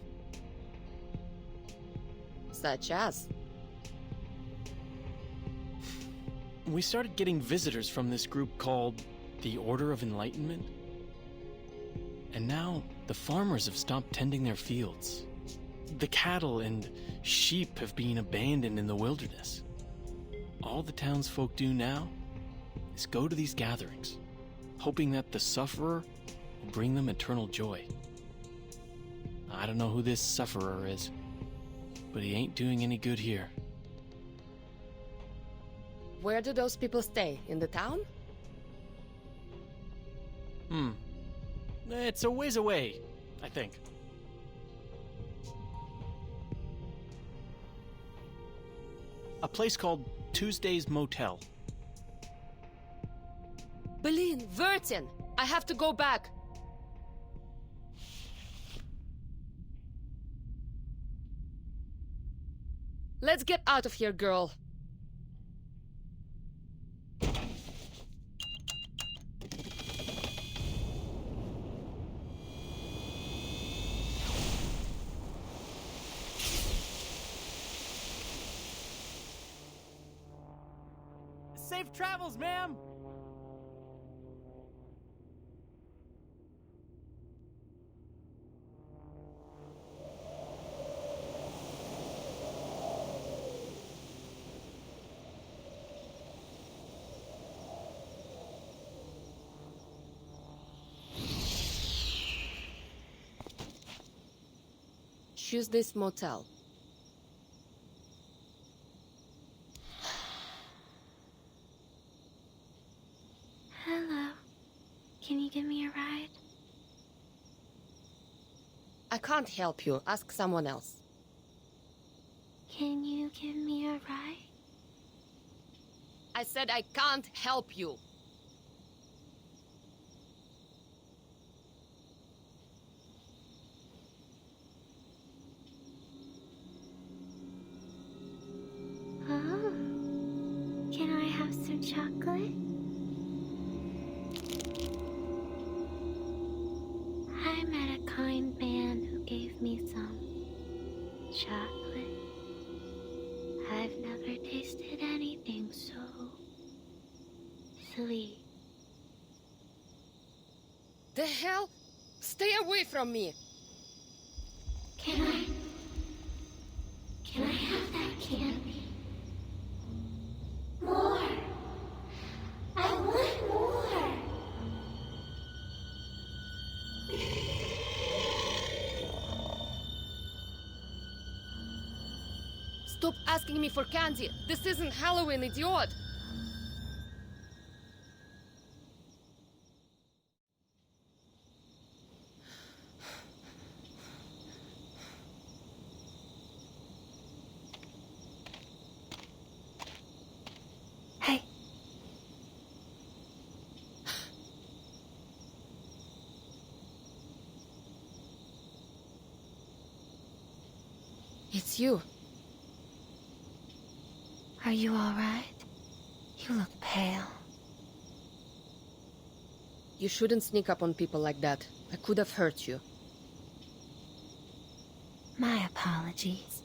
S8: Such as?
S15: We started getting visitors from this group called the Order of Enlightenment. And now the farmers have stopped tending their fields. The cattle and sheep have been abandoned in the wilderness. All the townsfolk do now is go to these gatherings, hoping that the sufferer will bring them eternal joy. I don't know who this sufferer is, but he ain't doing any good here.
S8: Where do those people stay? In the town?
S15: It's a ways away, I think. A place called Tuesday's Motel.
S8: Berlin, Vertin! I have to go back! Let's get out of here, girl.
S15: Safe travels, ma'am!
S8: Choose this motel.
S7: Hello. Can you give me a ride?
S8: I can't help you. Ask someone else.
S7: Can you give me a ride?
S8: I said I can't help you.
S7: Oh. Can I have some chocolate? I met a kind man who gave me some chocolate. I've never tasted anything so sweet.
S8: The hell? Stay away from me!
S7: Can I have that candy? More! I want more!
S8: Stop asking me for candy! This isn't Halloween, idiot!
S7: Hey.
S8: It's you.
S7: Are you all right? You look pale.
S8: You shouldn't sneak up on people like that. I could have hurt you.
S7: My apologies.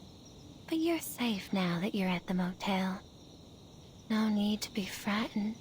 S7: But you're safe now that you're at the motel. No need to be frightened.